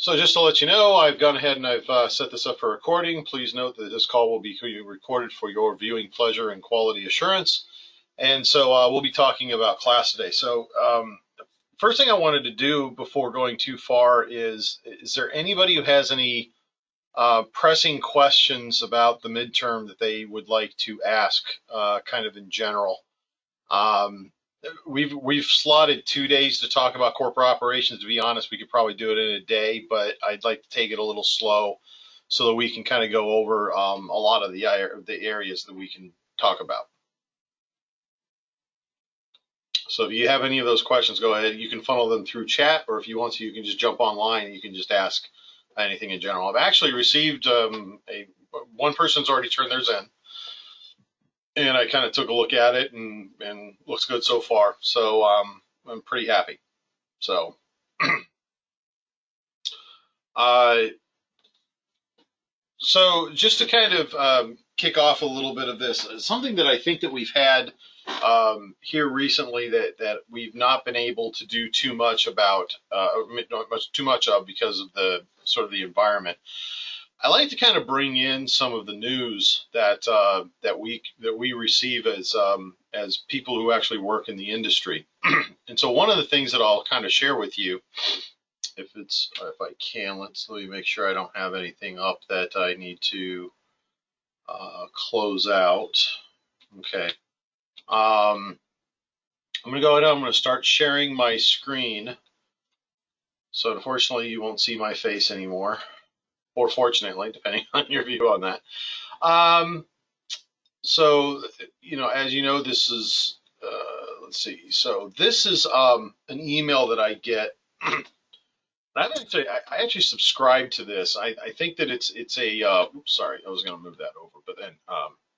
So just to let you know, I've gone ahead and I've set this up for recording. Please note that this call will be recorded for your viewing pleasure and quality assurance. And so we'll be talking about class today. So first thing I wanted to do before going too far is there anybody who has any pressing questions about the midterm that they would like to ask kind of in general? We've slotted 2 days to talk about corporate operations. To be honest, we could probably do it in a day, but I'd like to take it a little slow so that we can kind of go over a lot of the areas that we can talk about. So if you have any of those questions, go ahead. You can funnel them through chat, or if you want to, you can just jump online and you can just ask anything in general. I've actually received one person's already turned theirs in. And I kind of took a look at it and looks good so far. So I'm pretty happy. So so just to kind of kick off a little bit of this, something that I think that we've had here recently that we've not been able to do too much about, too much of because of the sort of the environment. I like to kind of bring in some of the news that we receive as people who actually work in the industry. And so one of the things that I'll kind of share with you, if I can, let me make sure I don't have anything up that I need to close out. Okay. I'm going to go ahead. I'm going to start sharing my screen. So unfortunately, you won't see my face anymore. Or fortunately, depending on your view on that. So, as you know, this is, let's see. So this is an email that I get. I actually subscribe to this. I think that it's a, oops, sorry, I was going to move that over, but then,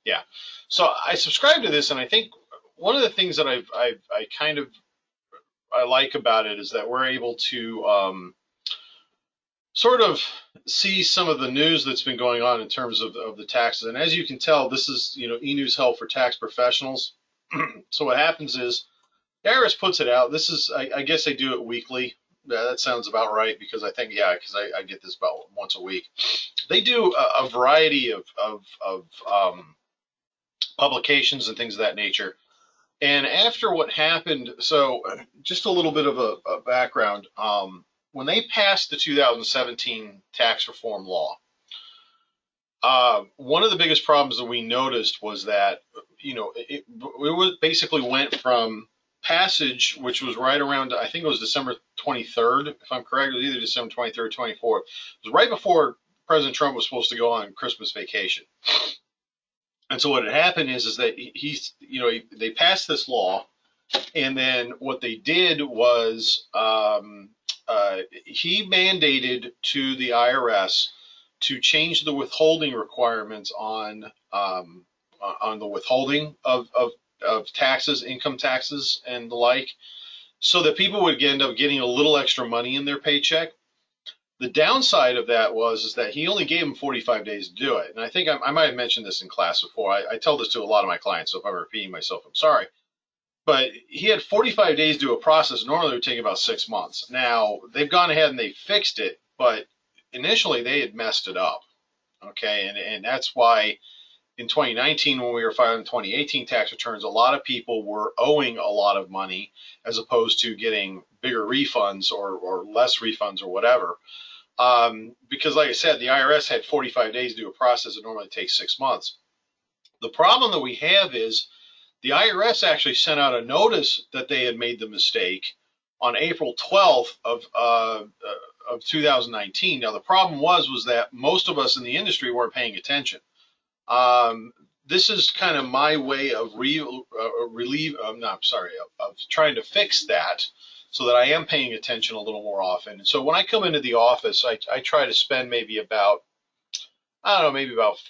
yeah. So I subscribe to this, and I think one of the things that I like about it is that we're able to sort of see some of the news that's been going on in terms of the taxes. And as you can tell, this is, e-news help for tax professionals. So what happens is the IRS puts it out. This is, I guess they do it weekly. Yeah, that sounds about right because I think, yeah, because I get this about once a week. They do a variety of publications and things of that nature. And after what happened, so just a little bit of a background. When they passed the 2017 tax reform law, one of the biggest problems that we noticed was that, it basically went from passage, which was right around, I think it was December 23rd, if I'm correct, it was either December 23rd or 24th. It was right before President Trump was supposed to go on Christmas vacation. And so what had happened is that they passed this law, and then what they did was he mandated to the IRS to change the withholding requirements on the withholding of taxes, income taxes, and the like, so that people would end up getting a little extra money in their paycheck. The downside of that is that he only gave them 45 days to do it. And I think I might have mentioned this in class before. I tell this to a lot of my clients, so if I'm repeating myself, I'm sorry. But he had 45 days to do a process. Normally it would take about 6 months. Now, they've gone ahead and they fixed it, but initially they had messed it up. Okay, and that's why in 2019, when we were filing 2018 tax returns, a lot of people were owing a lot of money as opposed to getting bigger refunds or less refunds or whatever. Because like I said, the IRS had 45 days to do a process that normally takes 6 months. The problem that we have is the IRS actually sent out a notice that they had made the mistake on April 12th of 2019. Now, the problem was that most of us in the industry weren't paying attention. This is kind of my way of of trying to fix that so that I am paying attention a little more often. And so when I come into the office, I try to spend maybe about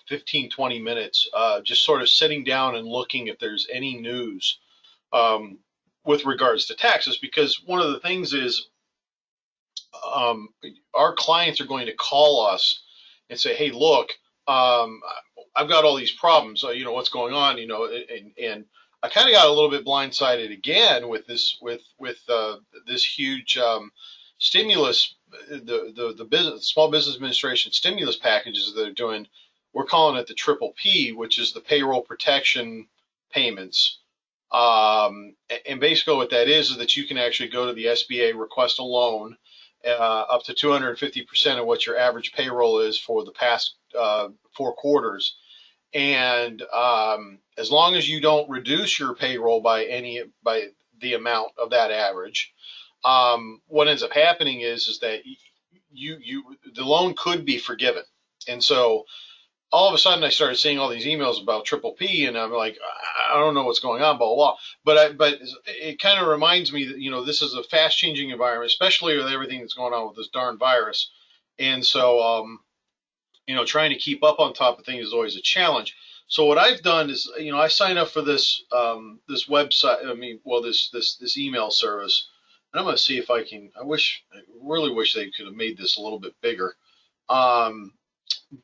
15, 20 minutes just sort of sitting down and looking if there's any news with regards to taxes, because one of the things is our clients are going to call us and say, hey, look, I've got all these problems, what's going on, and I kind of got a little bit blindsided again with this, with this huge stimulus the business Small Business Administration stimulus packages that they're doing, we're calling it the triple P, which is the payroll protection payments. And basically what that is that you can actually go to the SBA, request a loan up to 250% of what your average payroll is for the past 4 quarters. And as long as you don't reduce your payroll by the amount of that average, what ends up happening is that the loan could be forgiven. And so all of a sudden I started seeing all these emails about triple P, and I'm like, I don't know what's going on, blah, blah, blah. But it kind of reminds me that, this is a fast changing environment, especially with everything that's going on with this darn virus. And so, trying to keep up on top of things is always a challenge. So what I've done is, I signed up for this website. This email service, and I'm going to see if I really wish they could have made this a little bit bigger.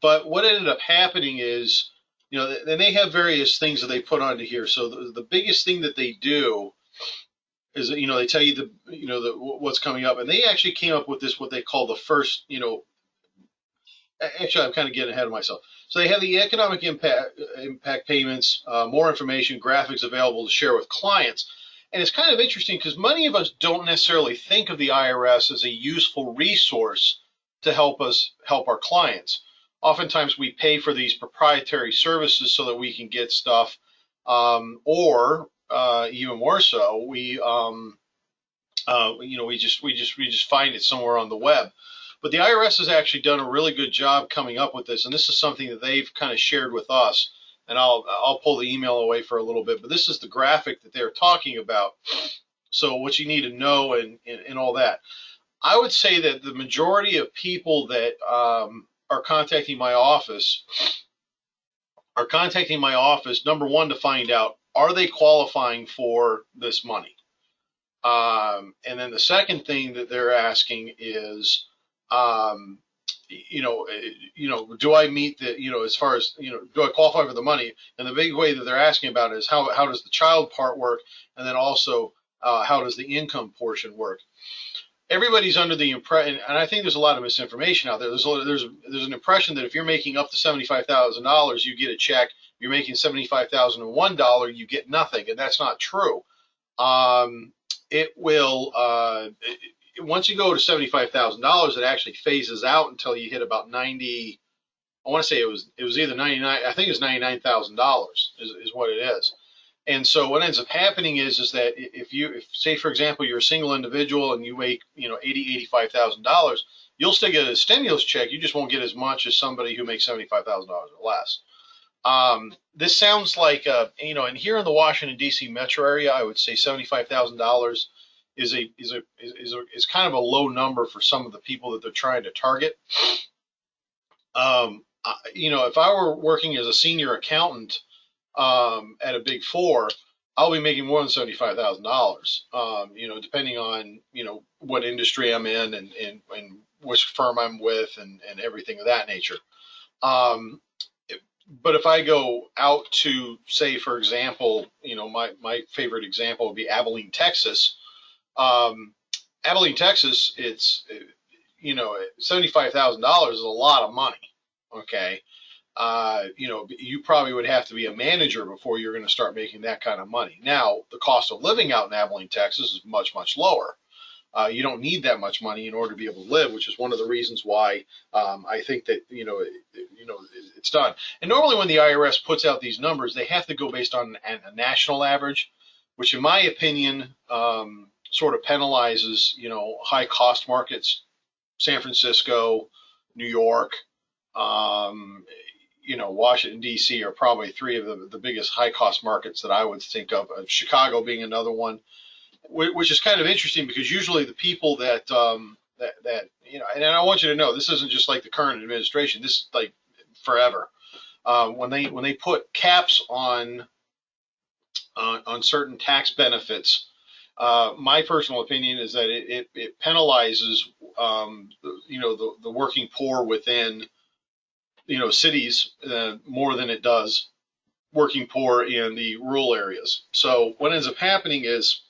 But what ended up happening is, and they have various things that they put onto here. So the biggest thing that they do is that, they tell you what's coming up, and they actually came up with this, what they call the first, actually I'm kind of getting ahead of myself. So they have the economic impact payments, more information, graphics available to share with clients. And it's kind of interesting because many of us don't necessarily think of the IRS as a useful resource to help our clients. Oftentimes we pay for these proprietary services so that we can get stuff, or even more so, we just find it somewhere on the web. But the IRS has actually done a really good job coming up with this, and this is something that they've kind of shared with us. And I'll pull the email away for a little bit, but this is the graphic that they're talking about. So what you need to know and all that. I would say that the majority of people that are contacting my office, number one, to find out, are they qualifying for this money? And then the second thing that they're asking is, do I meet the, as far as, do I qualify for the money? And the big way that they're asking about it is how does the child part work? And then also, how does the income portion work? Everybody's under the impression, and I think there's a lot of misinformation out there. There's an impression that if you're making up to $75,000, you get a check. If you're making $75,001, you get nothing, and that's not true. It will once you go to $75,000, it actually phases out until you hit about 90. I want to say it was either 99. I think it was $99,000 is what it is. And so what ends up happening is that if say, for example, you're a single individual and you make, $85,000, you'll still get a stimulus check. You just won't get as much as somebody who makes $75,000 or less. This sounds like, and here in the Washington, D.C. metro area, I would say $75,000 is kind of a low number for some of the people that they're trying to target. If I were working as a senior accountant, at a big four, I'll be making more than $75,000, depending on, what industry I'm in and which firm I'm with and everything of that nature. But if I go out to, say, for example, my favorite example would be Abilene, Texas. Abilene, Texas, it's, $75,000 is a lot of money. Okay. You probably would have to be a manager before you're going to start making that kind of money. Now, the cost of living out in Abilene, Texas is much, much lower. You don't need that much money in order to be able to live, which is one of the reasons why I think that, it's done. And normally when the IRS puts out these numbers, they have to go based on a national average, which in my opinion sort of penalizes, high cost markets, San Francisco, New York, Washington, D.C. are probably three of the biggest high-cost markets that I would think of, Chicago being another one, which is kind of interesting because usually the people that and I want you to know, this isn't just like the current administration, this is like forever. When they put caps on certain tax benefits, my personal opinion is that it penalizes, the working poor within cities more than it does working poor in the rural areas. So what ends up happening is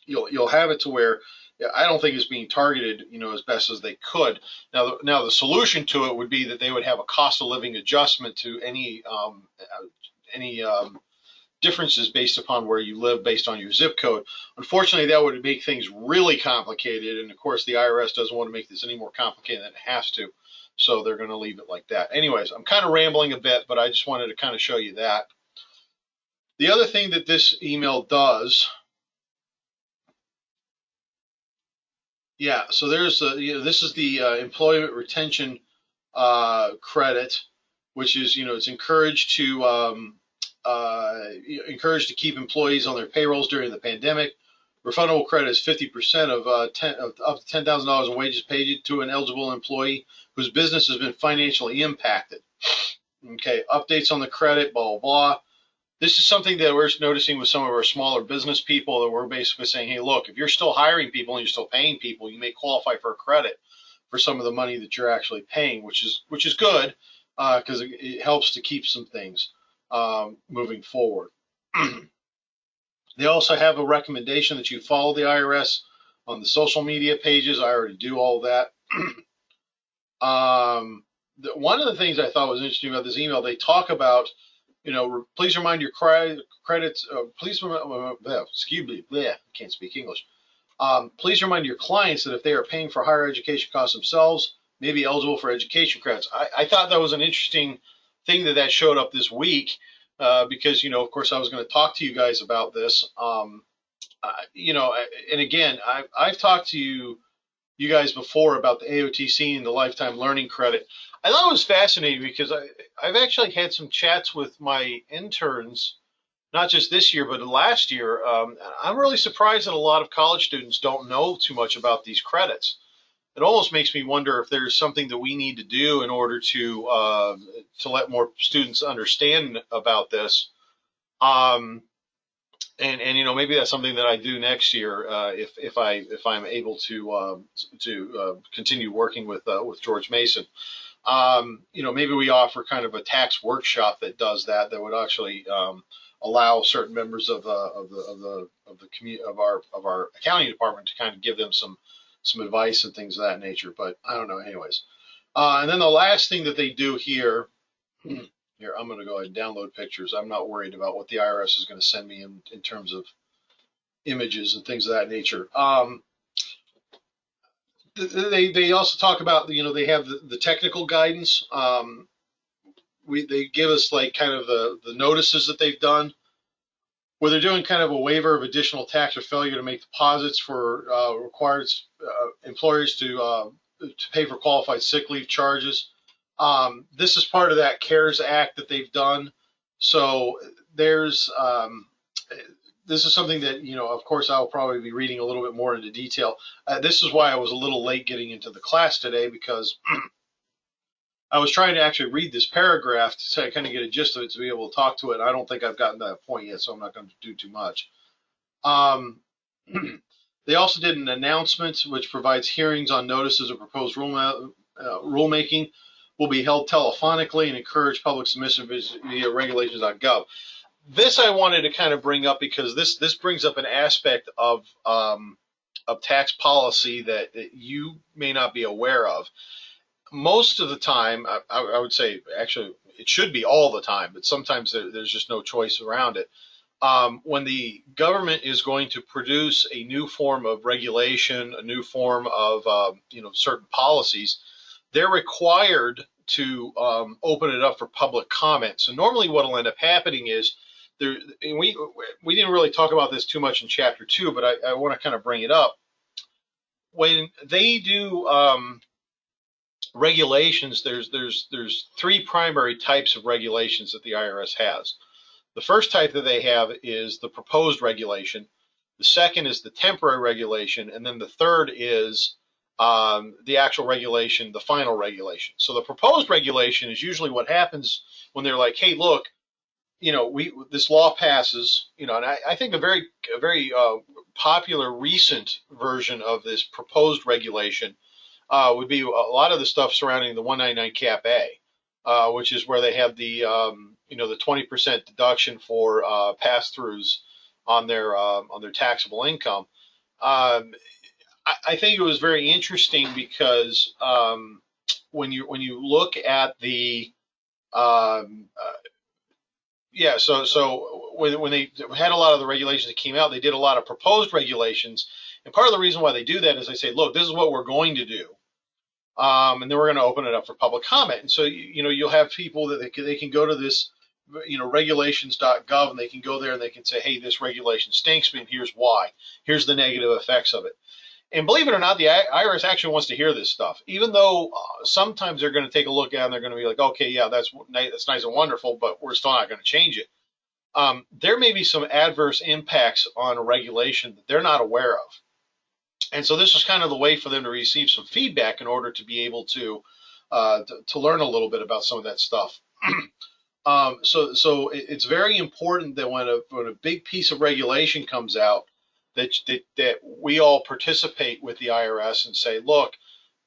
you'll have it to where I don't think is being targeted, as best as they could. Now the solution to it would be that they would have a cost of living adjustment to any differences based upon where you live, based on your zip code. Unfortunately, that would make things really complicated, and of course, the IRS doesn't want to make this any more complicated than it has to, so they're going to leave it like that. Anyways, I'm kind of rambling a bit, but I just wanted to kind of show you that. The other thing that this email does, so there's this is the employment retention credit, which is it's encouraged to keep employees on their payrolls during the pandemic. Refundable credit is 50% of up to $10,000 in wages paid to an eligible employee whose business has been financially impacted. Okay, updates on the credit, blah, blah, blah. This is something that we're noticing with some of our smaller business people, that we're basically saying, hey, look, if you're still hiring people and you're still paying people, you may qualify for a credit for some of the money that you're actually paying, which is good, because it helps to keep some things moving forward. They also have a recommendation that you follow the IRS on the social media pages. I already do all that. One of the things I thought was interesting about this email, they talk about, please remind your credits. Excuse me, I can't speak English. Please remind your clients that if they are paying for higher education costs themselves, may be eligible for education credits. I thought that was an interesting thing that showed up this week, because of course I was going to talk to you guys about this. And again, I've talked to you guys before about the AOTC and the lifetime learning credit. I thought it was fascinating because I've actually had some chats with my interns, not just this year, but last year. I'm really surprised that a lot of college students don't know too much about these credits. It almost makes me wonder if there's something that we need to do in order to let more students understand about this. And maybe that's something that I do next year, if I'm able to continue working with George Mason. Maybe we offer kind of a tax workshop that does that would actually allow certain members of our accounting department to kind of give them some advice and things of that nature. But I don't know, anyways. And then the last thing that they do here, I'm going to go ahead and download pictures. I'm not worried about what the IRS is going to send me in terms of images and things of that nature. They also talk about, they have the technical guidance. They give us like kind of the notices that they've done, where they're doing kind of a waiver of additional tax or failure to make deposits for required employers to pay for qualified sick leave charges. This is part of that CARES Act that they've done. So there's this is something that, of course, I'll probably be reading a little bit more into detail. This is why I was a little late getting into the class today, because I was trying to actually read this paragraph to kind of get a gist of it, to be able to talk to it. I don't think I've gotten to that point yet, so I'm not going to do too much. They also did an announcement which provides hearings on notices of proposed rulemaking will be held telephonically and encourage public submission via regulations.gov. This I wanted to kind of bring up because this brings up an aspect of tax policy that you may not be aware of. Most of the time, I would say, actually, it should be all the time, but sometimes there's just no choice around it. When the government is going to produce a new form of regulation, a new form of certain policies, they're required to open it up for public comment. So normally what will end up happening is, we didn't really talk about this too much in Chapter 2, but I want to kind of bring it up. When they do regulations, there's three primary types of regulations that the IRS has. The first type that they have is the proposed regulation. The second is the temporary regulation, and then the third is the actual regulation, the final regulation. So the proposed regulation is usually what happens when they're like, hey, look, this law passes, and I think a very popular recent version of this proposed regulation would be a lot of the stuff surrounding the 199 Cap A, which is where they have the the 20% deduction for pass-throughs on their taxable income. I think it was very interesting because when you look at the um, yeah, so when they had a lot of the regulations that came out, they did a lot of proposed regulations, and part of the reason why they do that is they say, look, this is what we're going to do, and then we're going to open it up for public comment. And so you'll have people that they can go to this regulations.gov, and they can go there and they can say, hey, this regulation stinks me, and here's why. Here's the negative effects of it. And believe it or not, the IRS actually wants to hear this stuff, even though sometimes they're going to take a look at it and they're going to be like, okay, yeah, that's nice and wonderful, but we're still not going to change it. There may be some adverse impacts on a regulation that they're not aware of. And so this is kind of the way for them to receive some feedback in order to be able to learn a little bit about some of that stuff. So it's very important that when a big piece of regulation comes out, that we all participate with the IRS and say, look,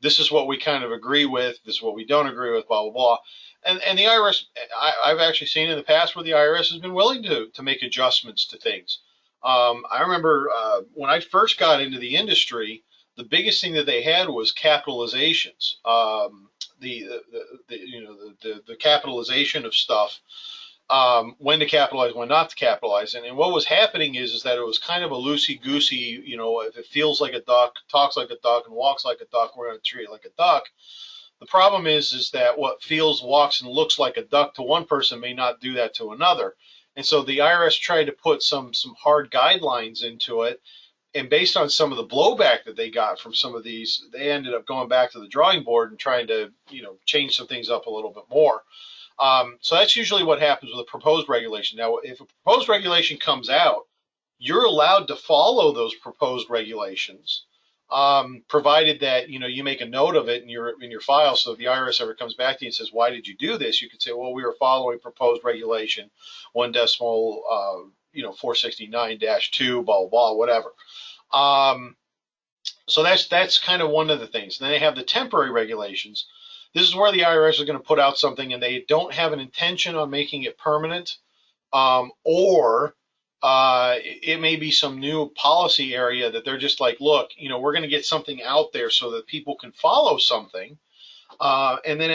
this is what we kind of agree with, this is what we don't agree with, blah, blah, blah. And the IRS, I've actually seen in the past where the IRS has been willing to make adjustments to things. I remember when I first got into the industry, the biggest thing that they had was capitalizations. The capitalization of stuff, when to capitalize, when not to capitalize. And what was happening is that it was kind of a loosey-goosey, if it feels like a duck, talks like a duck, and walks like a duck, we're going to treat it like a duck. The problem is that what feels, walks, and looks like a duck to one person may not do that to another. And so the IRS tried to put some hard guidelines into it. And based on some of the blowback that they got from some of these, they ended up going back to the drawing board and trying to, change some things up a little bit more. So that's usually what happens with a proposed regulation. Now, if a proposed regulation comes out, you're allowed to follow those proposed regulations, provided that you make a note of it in your file. So if the IRS ever comes back to you and says, "Why did you do this?" you could say, "Well, we were following proposed regulation 1.469-2, blah blah blah, whatever." So that's kind of one of the things. Then they have the temporary regulations. This is where the IRS is going to put out something and they don't have an intention on making it permanent, or it may be some new policy area that they're just like, look, we're going to get something out there so that people can follow something, and then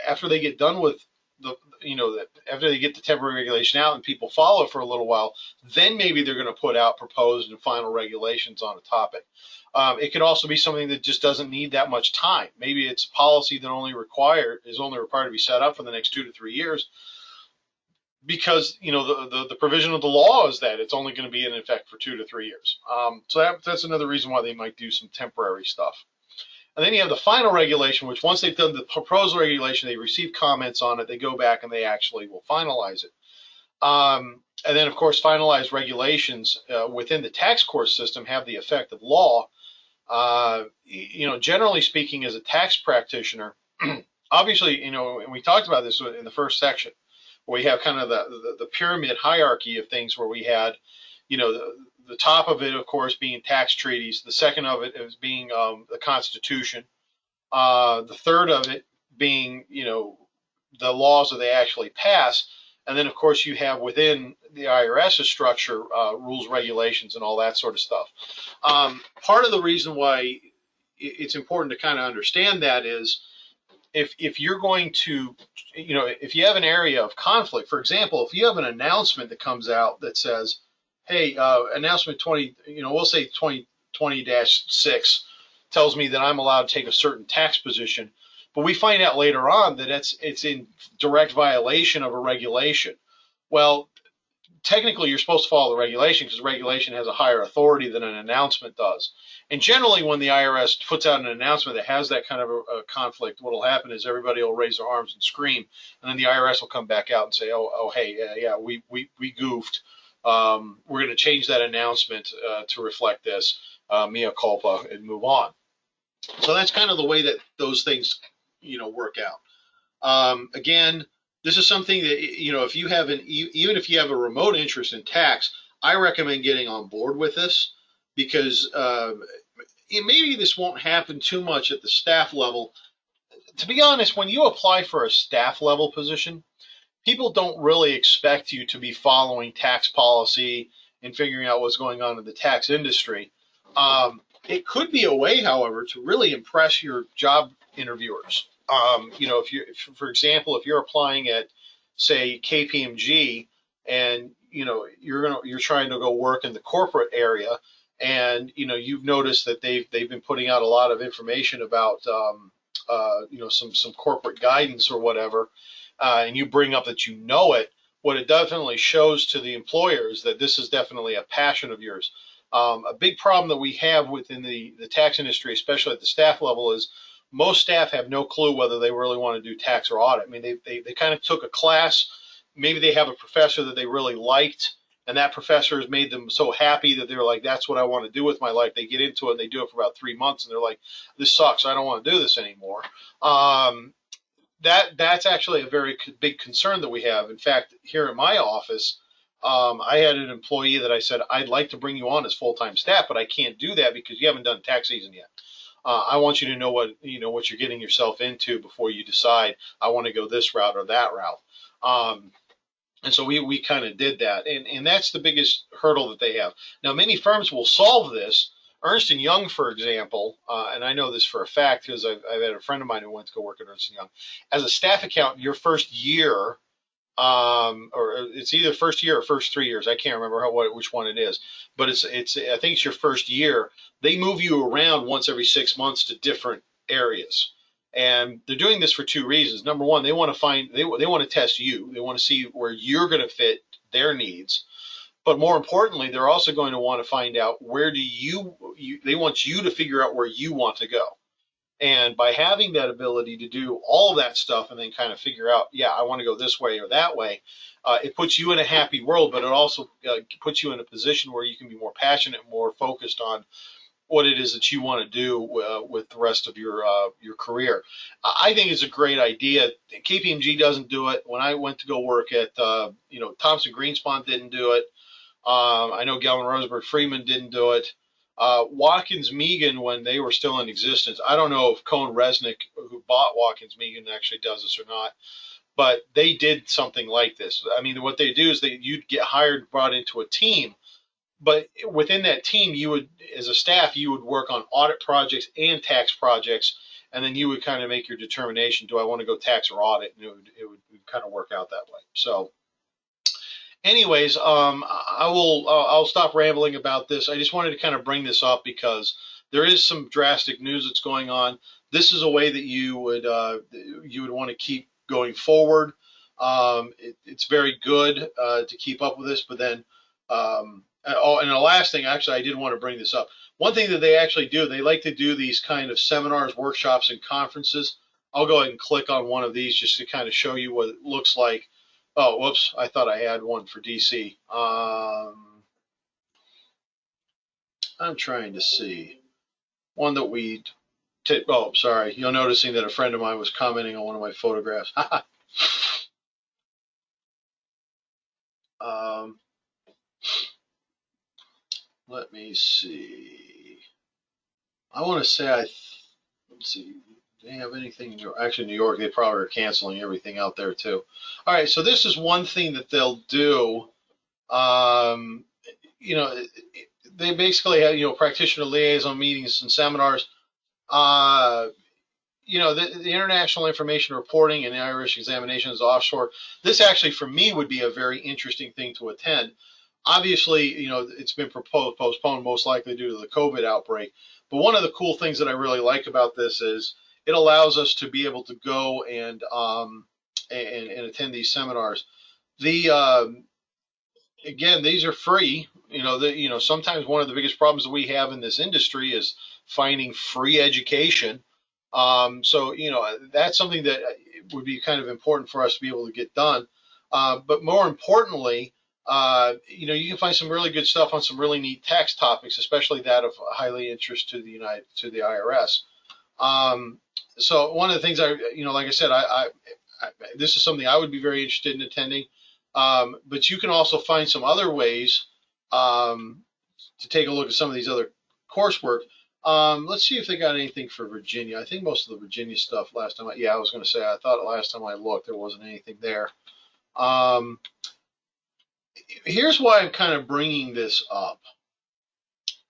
after they get done with after they get the temporary regulation out and people follow it for a little while, then maybe they're going to put out proposed and final regulations on a topic. It could also be something that just doesn't need that much time. Maybe it's a policy that is only required to be set up for the next 2 to 3 years, because the provision of the law is that it's only going to be in effect for 2 to 3 years. So that's another reason why they might do some temporary stuff. And then you have the final regulation, which once they've done the proposed regulation, they receive comments on it, they go back and they actually will finalize it. And then, of course, finalized regulations within the tax court system have the effect of law. Generally speaking, as a tax practitioner, obviously, and we talked about this in the first section, where we have kind of the pyramid hierarchy of things, where we had, the top of it, of course, being tax treaties. The second of it is being the Constitution. The third of it being, the laws that they actually pass. And then, of course, you have within the IRS's structure rules, regulations, and all that sort of stuff. Part of the reason why it's important to kind of understand that is if you're going to, if you have an area of conflict, for example, if you have an announcement that comes out that says, hey, announcement 20, we'll say 2020-6 tells me that I'm allowed to take a certain tax position, but we find out later on that it's in direct violation of a regulation. Well, technically you're supposed to follow the regulation because regulation has a higher authority than an announcement does. And generally when the IRS puts out an announcement that has that kind of a conflict, what will happen is everybody will raise their arms and scream, and then the IRS will come back out and say, oh hey, yeah, we goofed. We're going to change that announcement to reflect this, mea culpa, and move on. So that's kind of the way that those things, work out. Again, this is something that, if you have even if you have a remote interest in tax, I recommend getting on board with this, because maybe this won't happen too much at the staff level. To be honest, when you apply for a staff level position, people don't really expect you to be following tax policy and figuring out what's going on in the tax industry. It could be a way, however, to really impress your job interviewers. For example, if you're applying at, say, KPMG, and you're trying to go work in the corporate area, and you've noticed that they've been putting out a lot of information about some corporate guidance or whatever, and you bring up that you know it. What it definitely shows to the employer is that this is definitely a passion of yours. A big problem that we have within the tax industry, especially at the staff level, is most staff have no clue whether they really want to do tax or audit. I mean, they kind of took a class. Maybe they have a professor that they really liked, and that professor has made them so happy that they're like, that's what I want to do with my life. They get into it, and they do it for about 3 months, and they're like, this sucks. I don't want to do this anymore. That's actually a very big concern that we have. In fact, here at my office, I had an employee that I said, I'd like to bring you on as full-time staff, but I can't do that because you haven't done tax season yet. I want you to know what you're getting yourself into before you decide I want to go this route or that route. And so we kind of did that, and that's the biggest hurdle that they have. Now, many firms will solve this. Ernst & Young, for example, and I know this for a fact because I've had a friend of mine who went to go work at Ernst & Young. As a staff accountant, your first year, or it's either first year or first 3 years. I can't remember which one it is, but it's I think it's your first year. They move you around once every 6 months to different areas, and they're doing this for two reasons. Number one, they want to test you. They want to see where you're going to fit their needs. But more importantly, they're also going to want to find out where they want you to figure out where you want to go. And by having that ability to do all of that stuff and then kind of figure out, yeah, I want to go this way or that way, it puts you in a happy world, but it also puts you in a position where you can be more passionate, more focused on what it is that you want to do with the rest of your career. I think it's a great idea. KPMG doesn't do it. When I went to go work at Thompson Greenspun didn't do it. I know Gelman Rosenberg Freeman didn't do it. Watkins Megan, when they were still in existence, I don't know if Cohn Resnick, who bought Watkins Megan, actually does this or not, but they did something like this. I mean, what they do is you'd get hired, brought into a team, but within that team, you would, as a staff, you would work on audit projects and tax projects, and then you would kind of make your determination: do I want to go tax or audit? And it would kind of work out that way. So. Anyways, I'll stop rambling about this. I just wanted to kind of bring this up because there is some drastic news that's going on. This is a way that you would want to keep going forward. It's very good to keep up with this, but then and the last thing, actually, I did want to bring this up. One thing that they actually do, they like to do these kind of seminars, workshops, and conferences. I'll go ahead and click on one of these just to kind of show you what it looks like. Oh, whoops! I thought I had one for DC. I'm trying to see one that oh, sorry. You're noticing that a friend of mine was commenting on one of my photographs. Let me see. I want to say let's see. Do they have anything in New York? Actually, New York, they probably are canceling everything out there too. All right, so this is one thing that they'll do. Um, they basically have practitioner liaison meetings and seminars. The international information reporting and the Irish examinations offshore. This actually, for me, would be a very interesting thing to attend. Obviously, it's been postponed most likely due to the COVID outbreak. But one of the cool things that I really like about this is it allows us to be able to go and attend these seminars. Again, these are free. Sometimes one of the biggest problems that we have in this industry is finding free education. So that's something that would be kind of important for us to be able to get done. But more importantly, you can find some really good stuff on some really neat tax topics, especially that of highly interest to the IRS. So one of the things like I said, this is something I would be very interested in attending. But you can also find some other ways to take a look at some of these other coursework. Let's see if they got anything for Virginia. I think most of the Virginia stuff last time. I was going to say, I thought last time I looked, there wasn't anything there. Here's why I'm kind of bringing this up.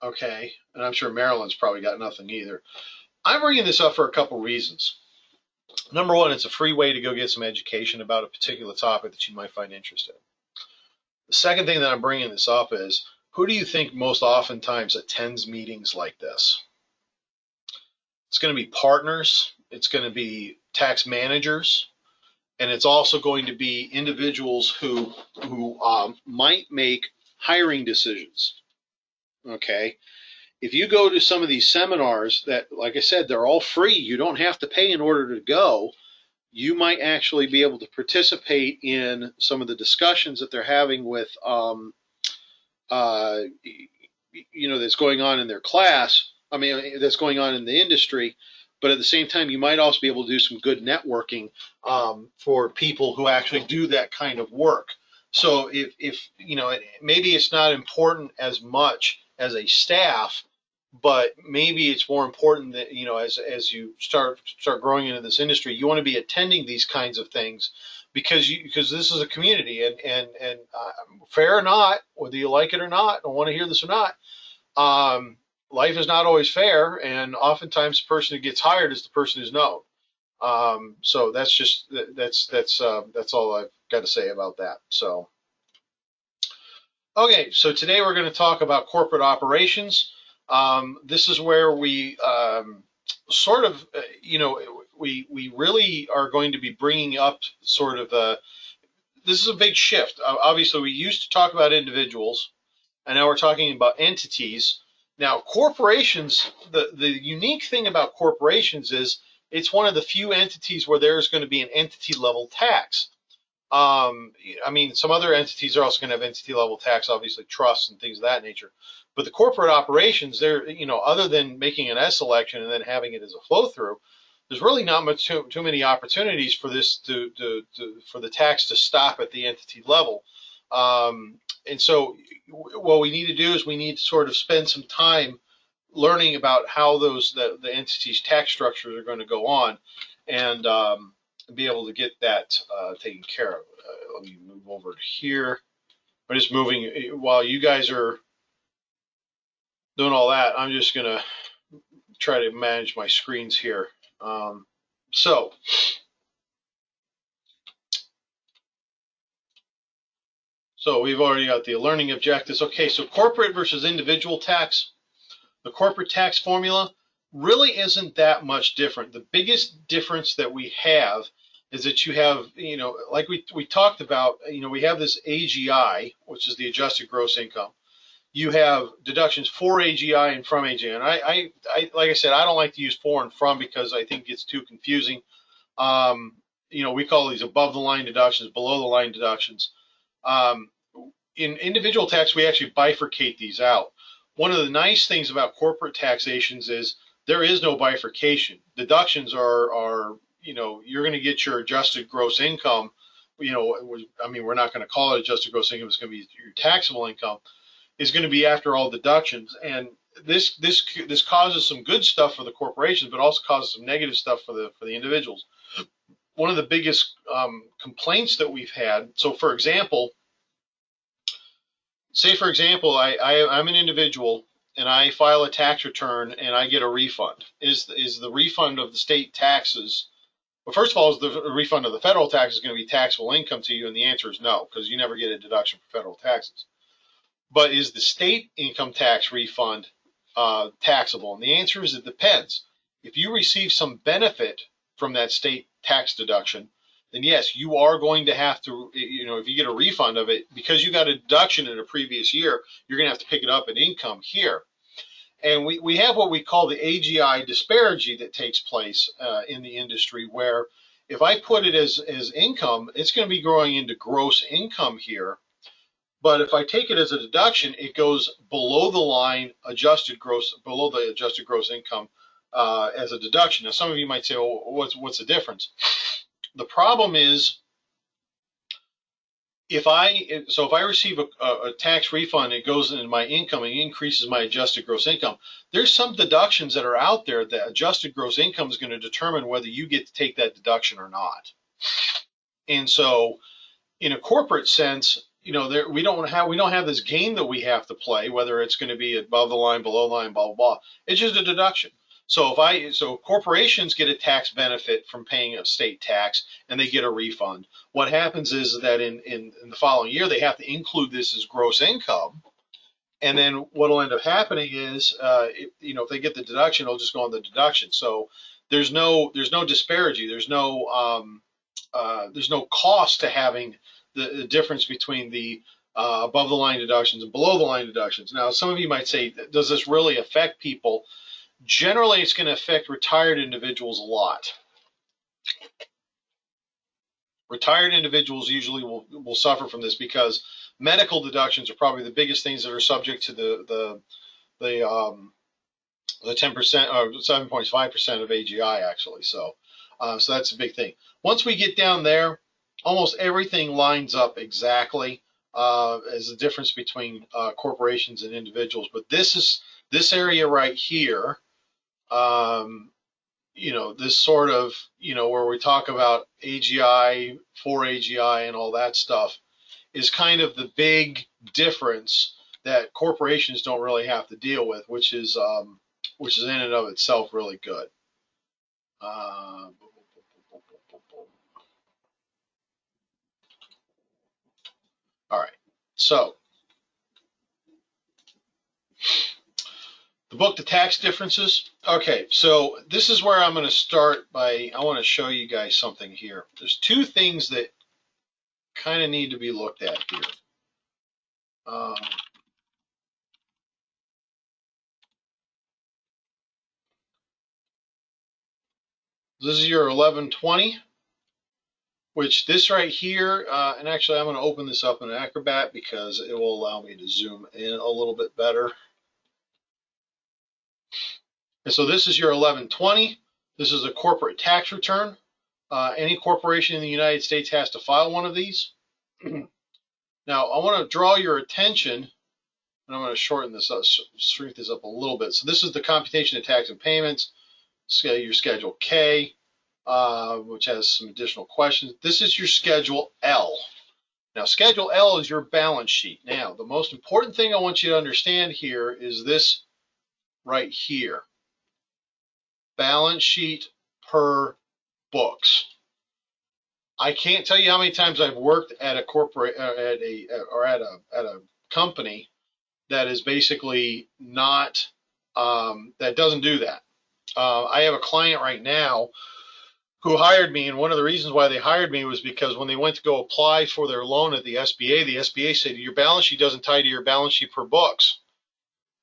Okay, and I'm sure Maryland's probably got nothing either. I'm bringing this up for a couple reasons. Number one, it's a free way to go get some education about a particular topic that you might find interesting. The second thing that I'm bringing this up is, who do you think most oftentimes attends meetings like this? It's going to be partners, it's going to be tax managers, and it's also going to be individuals who might make hiring decisions. Okay, if you go to some of these seminars that, like I said, they're all free, you don't have to pay in order to go, you might actually be able to participate in some of the discussions that they're having with, that's going on in their class. I mean, that's going on in the industry. But at the same time, you might also be able to do some good networking for people who actually do that kind of work. So if maybe it's not important as much as a staff, but maybe it's more important that, as you start growing into this industry, you want to be attending these kinds of things because this is a community, and fair or not, whether you like it or not, or want to hear this or not, life is not always fair, and oftentimes the person who gets hired is the person who's known. So that's all I've got to say about that. So, okay, so today we're going to talk about corporate operations. This is where we sort of, we really are going to be bringing up sort of this is a big shift. Obviously, we used to talk about individuals, and now we're talking about entities. Now, corporations, the unique thing about corporations is it's one of the few entities where there's going to be an entity level tax. I mean, some other entities are also going to have entity level tax, obviously trusts and things of that nature. But the corporate operations, they're, other than making an S election and then having it as a flow through, there's really not much too many opportunities for this for the tax to stop at the entity level. And so what we need to do is we need to sort of spend some time learning about how the entity's tax structures are going to go on, and be able to get that taken care of. Let me move over to here. I'm just moving while you guys are doing all that. I'm just going to try to manage my screens here. So we've already got the learning objectives. Okay, so corporate versus individual tax. The corporate tax formula really isn't that much different. The biggest difference that we have is that you have, like we talked about, we have this AGI, which is the adjusted gross income. You have deductions for AGI and from AGI. And I like I said, I don't like to use for and from because I think it's too confusing. We call these above the line deductions, below the line deductions. In individual tax, we actually bifurcate these out. One of the nice things about corporate taxations is there is no bifurcation. Deductions are you're going to get your adjusted gross income. I mean, we're not going to call it adjusted gross income. It's going to be your taxable income is going to be after all deductions. And this causes some good stuff for the corporations, but also causes some negative stuff for the individuals. One of the biggest complaints that we've had. So, for example, I'm an individual and I file a tax return and I get a refund. Is the refund of the state taxes? Well, first of all, is the refund of the federal taxes going to be taxable income to you? And the answer is no, because you never get a deduction for federal taxes. But is the state income tax refund taxable? And the answer is it depends. If you receive some benefit from that state tax deduction, then yes, you are going to have to, if you get a refund of it, because you got a deduction in a previous year, you're going to have to pick it up in income here. And we have what we call the AGI disparity that takes place in the industry, where if I put it as income, it's going to be growing into gross income here. But if I take it as a deduction, it goes below the line below the adjusted gross income as a deduction. Now, some of you might say, "Oh, what's the difference?" The problem is, if I receive a tax refund, it goes into my income and increases my adjusted gross income. There's some deductions that are out there that adjusted gross income is going to determine whether you get to take that deduction or not. And so, in a corporate sense, we don't have this game that we have to play, whether it's going to be above the line, below the line, blah blah blah. It's just a deduction. So corporations get a tax benefit from paying a state tax, and they get a refund. What happens is that in the following year they have to include this as gross income, and then what will end up happening is, if they get the deduction, it'll just go on the deduction. So there's no disparity. There's no cost to having the difference between the above the line deductions and below the line deductions. Now, some of you might say, does this really affect people? Generally, it's going to affect retired individuals a lot. Retired individuals usually will suffer from this because medical deductions are probably the biggest things that are subject to the 10% or 7.5% of AGI actually. So that's a big thing. Once we get down there, almost everything lines up exactly as the difference between corporations and individuals. But this area right here, this sort of, where we talk about AGI, for AGI, and all that stuff, is kind of the big difference that corporations don't really have to deal with, which is in and of itself really good. All right, so the book, The Tax Differences. Okay, so this is where I'm going to start I want to show you guys something here. There's two things that kind of need to be looked at here. This is your 1120, which this right here, and actually I'm going to open this up in Acrobat because it will allow me to zoom in a little bit better. And so this is your 1120. This is a corporate tax return. Any corporation in the United States has to file one of these. Now, I want to draw your attention, and I'm going to shorten this up, shrink this up a little bit. So this is the computation of tax and payments, your Schedule K, which has some additional questions. This is your Schedule L. Now, Schedule L is your balance sheet. Now, the most important thing I want you to understand here is this right here. Balance sheet per books. I can't tell you how many times I've worked at a corporate at a company that is basically not that doesn't do that. I have a client right now who hired me, and one of the reasons why they hired me was because when they went to go apply for their loan at the SBA said, your balance sheet doesn't tie to your balance sheet per books.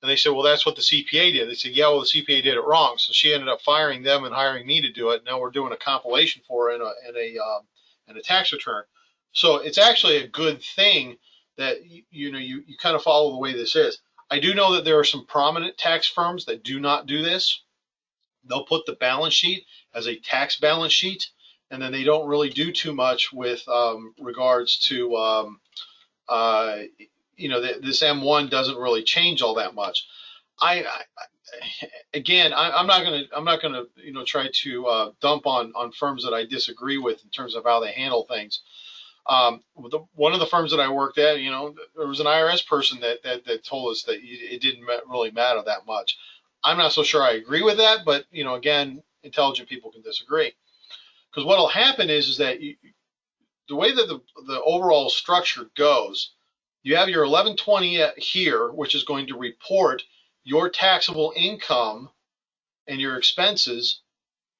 And they said, well, that's what the CPA did. They said, yeah, well, the CPA did it wrong. So she ended up firing them and hiring me to do it. Now we're doing a compilation for her and a tax return. So it's actually a good thing that you kind of follow the way this is. I do know that there are some prominent tax firms that do not do this. They'll put the balance sheet as a tax balance sheet, and then they don't really do too much with regards to this M1 doesn't really change all that much. I'm not gonna try to dump on firms that I disagree with in terms of how they handle things. One of the firms that I worked at, there was an IRS person that told us that it didn't really matter that much. I'm not so sure I agree with that, but again, intelligent people can disagree. Because what will happen is that the way that the overall structure goes, you have your 1120 here, which is going to report your taxable income and your expenses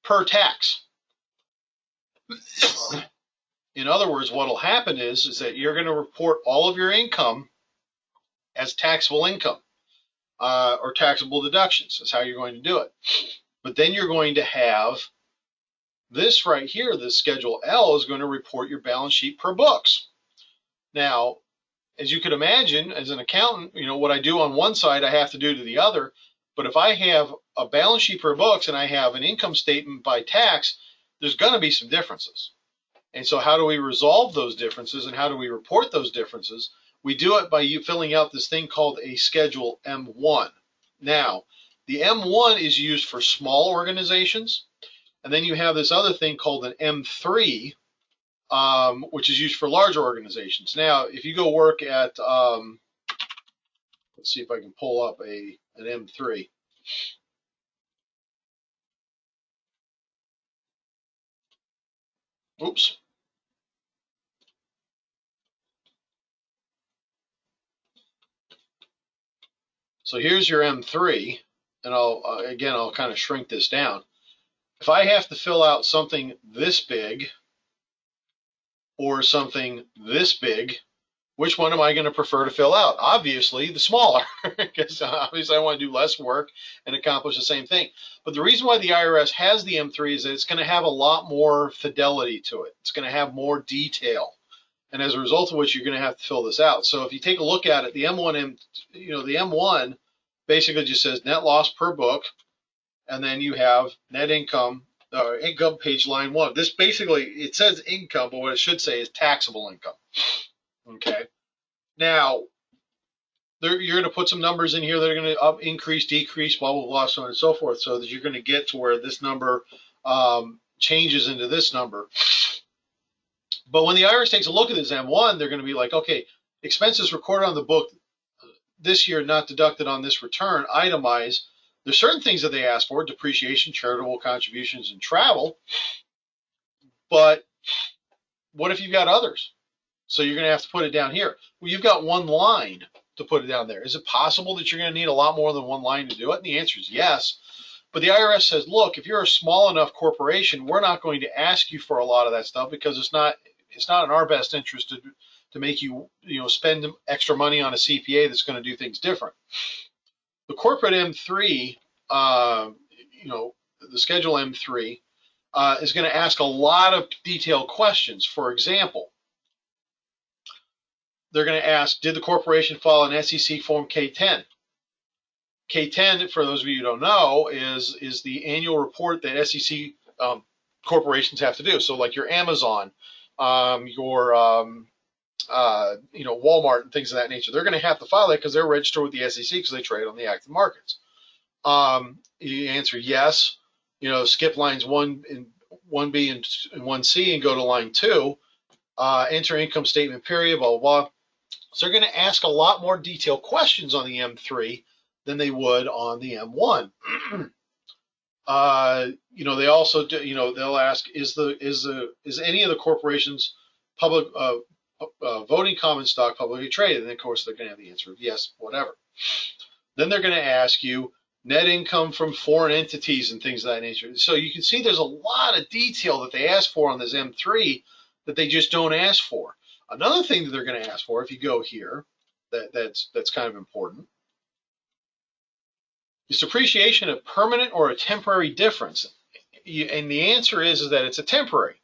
per tax. In other words, what will happen is that you're going to report all of your income as taxable income or taxable deductions. That's how you're going to do it. But then you're going to have this right here, the Schedule L is going to report your balance sheet per books. Now, as you could imagine, as an accountant, what I do on one side, I have to do to the other. But if I have a balance sheet per books and I have an income statement by tax, there's going to be some differences. And so how do we resolve those differences and how do we report those differences? We do it by you filling out this thing called a Schedule M1. Now, the M1 is used for small organizations. And then you have this other thing called an M3, which is used for larger organizations. Now, if you go work at, let's see if I can pull up an M3. Oops. So here's your M3, and I'll kind of shrink this down. If I have to fill out something this big or something this big, which one am I going to prefer to fill out? Obviously, the smaller, because obviously I want to do less work and accomplish the same thing. But the reason why the IRS has the M3 is that it's going to have a lot more fidelity to it. It's going to have more detail. And as a result of which, you're going to have to fill this out. So if you take a look at it, the M1 basically just says net loss per book, and then you have net income, income page line 1. This basically, it says income, but what it should say is taxable income. Okay. Now, you're going to put some numbers in here that are going to up, increase, decrease, blah, blah, blah, so on and so forth, so that you're going to get to where this number changes into this number. But when the IRS takes a look at this M1, they're going to be like, okay, expenses recorded on the book this year not deducted on this return, itemized. There's certain things that they ask for, depreciation, charitable contributions, and travel. But what if you've got others? So you're going to have to put it down here. Well, you've got one line to put it down there. Is it possible that you're going to need a lot more than one line to do it? And the answer is yes. But the IRS says, look, if you're a small enough corporation, we're not going to ask you for a lot of that stuff because it's not in our best interest to make you spend extra money on a CPA that's going to do things different. The corporate M3, the schedule M3, is going to ask a lot of detailed questions. For example, they're going to ask, did the corporation file an SEC Form K-10? K-10, for those of you who don't know, is the annual report that SEC corporations have to do. So like your Amazon, your Walmart and things of that nature, they're going to have to file that because they're registered with the SEC because they trade on the active markets. You answer yes, skip lines 1B and 1C and go to line 2. Enter income statement period, blah, blah, blah. So they're going to ask a lot more detailed questions on the M3 than they would on the M1. They also do, they'll ask, is any of the corporation's public voting common stock publicly traded? And of course they're going to have the answer of yes, whatever. Then they're going to ask you net income from foreign entities and things of that nature. So you can see there's a lot of detail that they ask for on this M3 that they just don't ask for. Another thing that they're going to ask for, if you go here, that's kind of important, is depreciation a permanent or a temporary difference? And the answer is that it's a temporary.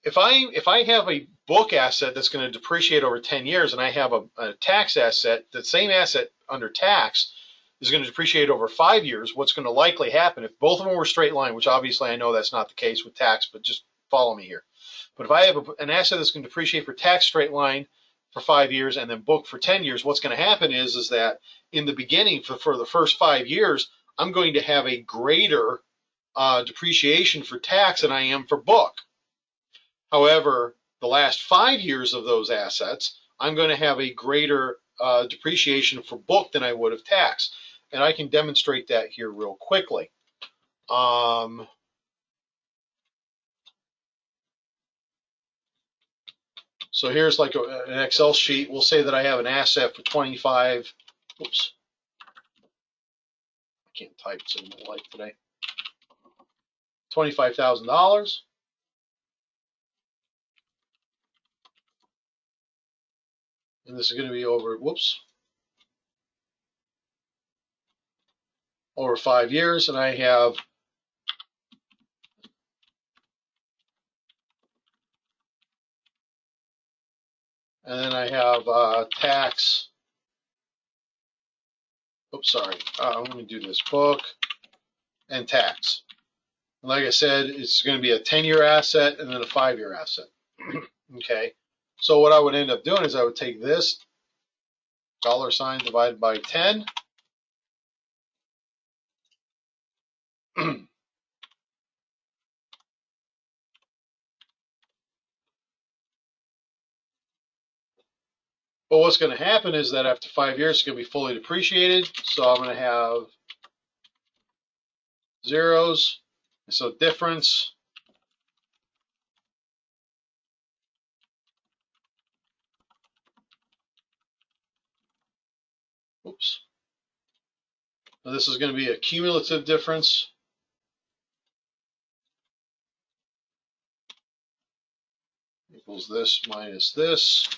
If I have a book asset that's going to depreciate over 10 years and I have a tax asset, the same asset under tax is going to depreciate over 5 years, what's going to likely happen if both of them were straight line, which obviously I know that's not the case with tax, but just follow me here. But if I have an asset that's going to depreciate for tax straight line for 5 years and then book for 10 years, what's going to happen is that in the beginning, for the first 5 years, I'm going to have a greater depreciation for tax than I am for book. However, the last 5 years of those assets, I'm going to have a greater depreciation for book than I would of tax. And I can demonstrate that here real quickly. So here's like an Excel sheet. We'll say that I have an asset for 25. Oops. I can't type, it's in my life today. $25,000. And this is going to be over, over 5 years. And I have tax. Oops, sorry. Let me do this. Book and tax. And like I said, it's going to be a 10-year asset and then a 5-year asset. Okay. So what I would end up doing is I would take this $sign divided by 10. But what's going to happen is that after 5 years, it's going to be fully depreciated. So I'm going to have zeros. So difference. Oops. So this is going to be a cumulative difference. Equals this minus this.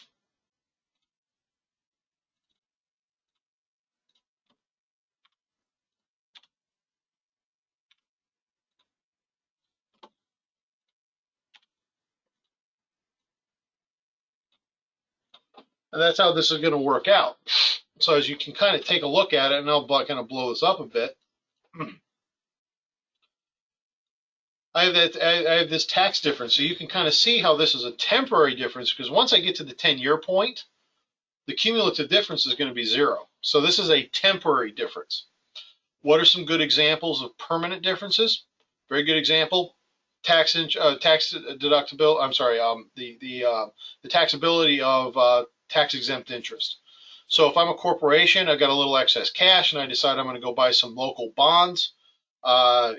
And that's how this is going to work out. So as you can kind of take a look at it, and I'll kind of blow this up a bit. I have this tax difference, so you can kind of see how this is a temporary difference, because once I get to the 10-year point, the cumulative difference is going to be zero. So this is a temporary difference. What are some good examples of permanent differences? Very good example: tax deductibility. I'm sorry, the taxability of tax exempt interest. So if I'm a corporation, I've got a little excess cash, and I decide I'm going to go buy some local bonds. I'm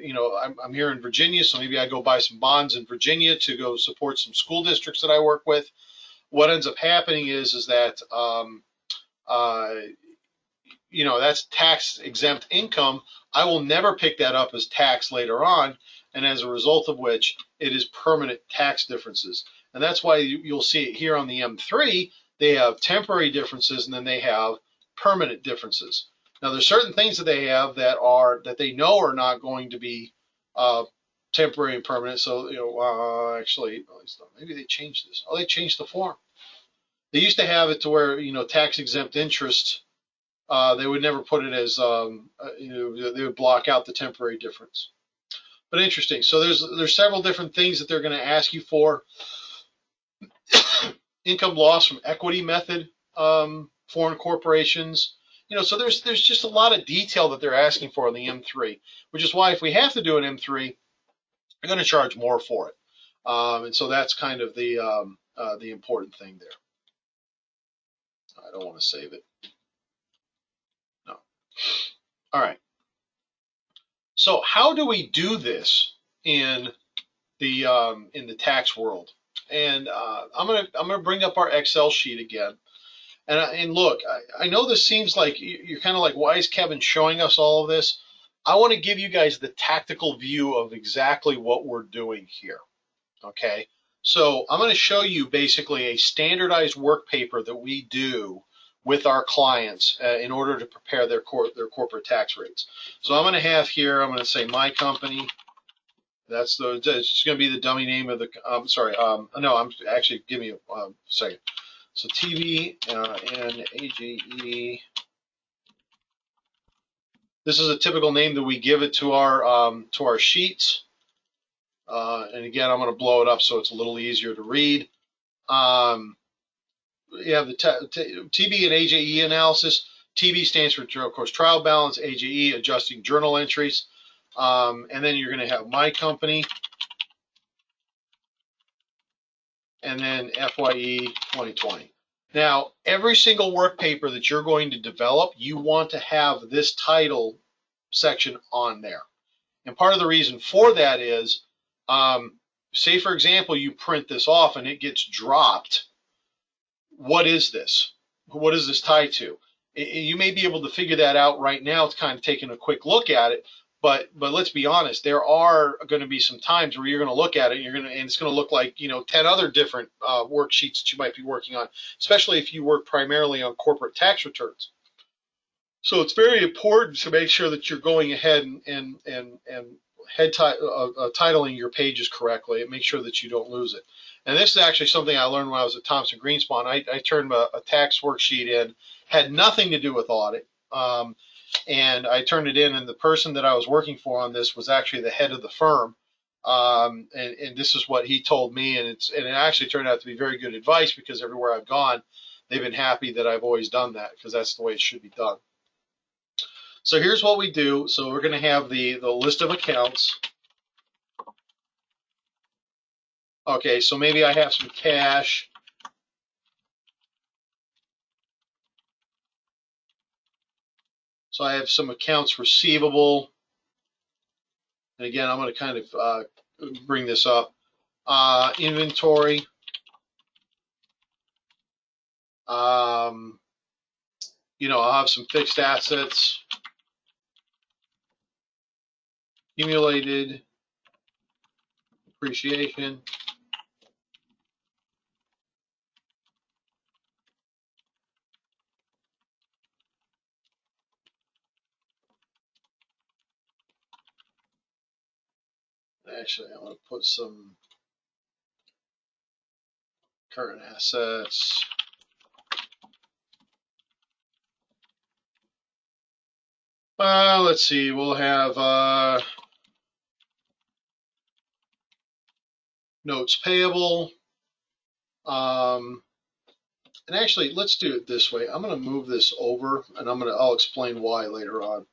here in Virginia, so maybe I go buy some bonds in Virginia to go support some school districts that I work with. What ends up happening is that that's tax exempt income. I will never pick that up as tax later on, and as a result of which, it is permanent tax differences. And that's why you'll see it here on the M3. They have temporary differences, and then they have permanent differences. Now, there's certain things that they have that they know are not going to be temporary and permanent. So, actually, maybe they changed this. Oh, they changed the form. They used to have it to where, tax exempt interest, they would never put it as, they would block out the temporary difference. But interesting. So there's several different things that they're going to ask you for. Income loss from equity method, foreign corporations. So there's just a lot of detail that they're asking for on the M3, which is why if we have to do an M3, they're going to charge more for it. And so that's kind of the important thing there. I don't want to save it. No. All right. So how do we do this in the tax world? And I'm gonna bring up our Excel sheet again. And look, I know this seems like you're kind of like, why is Kevin showing us all of this? I want to give you guys the tactical view of exactly what we're doing here. Okay, so I'm going to show you basically a standardized work paper that we do with our clients in order to prepare their corporate tax rates. So I'm going to have here, I'm going to say my company. It's going to be the dummy name of the. No, I'm actually, give me a second. So TV and AGE. This is a typical name that we give it to our sheets. And again, I'm going to blow it up so it's a little easier to read. You have the TB and AJE analysis. TB stands for, of course, trial balance. AJE, adjusting journal entries. And then you're going to have my company. And then FYE 2020. Now, every single work paper that you're going to develop, you want to have this title section on there. And part of the reason for that is, say, for example, you print this off and it gets dropped. What is this? What is this tied to? You may be able to figure that out right now. It's kind of taking a quick look at it. But let's be honest, there are going to be some times where you're going to look at it and it's going to look like 10 other different worksheets that you might be working on, especially if you work primarily on corporate tax returns. So it's very important to make sure that you're going ahead and titling your pages correctly and make sure that you don't lose it. And this is actually something I learned when I was at Thomson Greenspun. I turned a tax worksheet in, had nothing to do with audit. And I turned it in, and the person that I was working for on this was actually the head of the firm. And this is what he told me, and it actually turned out to be very good advice, because everywhere I've gone, they've been happy that I've always done that, because that's the way it should be done. So here's what we do. So we're going to have the list of accounts. Okay, so maybe I have some cash. So I have some accounts receivable. And again, I'm going to kind of bring this up. Inventory. You know, I'll have some fixed assets. Accumulated depreciation. Actually, I want to put some current assets. Let's see. We'll have notes payable. And actually, let's do it this way. I'm going to move this over, and I'll explain why later on.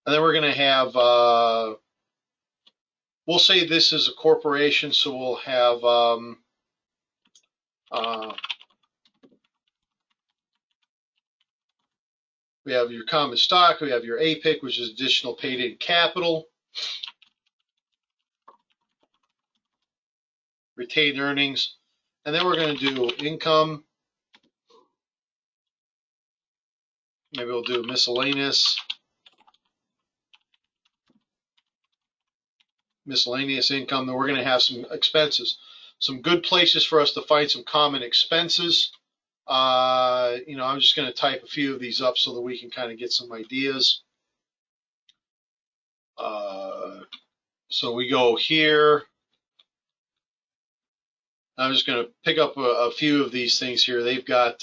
And then we're going to have, we'll say this is a corporation, so we'll have we have your common stock, we have your APIC, which is additional paid-in capital, retained earnings, and then we're going to do income. Maybe we'll do miscellaneous income. Then we're going to have some expenses. Some good places for us to find some common expenses. You know, I'm just going to type a few of these up so that we can kind of get some ideas. So we go here. I'm just going to pick up a few of these things here. They've got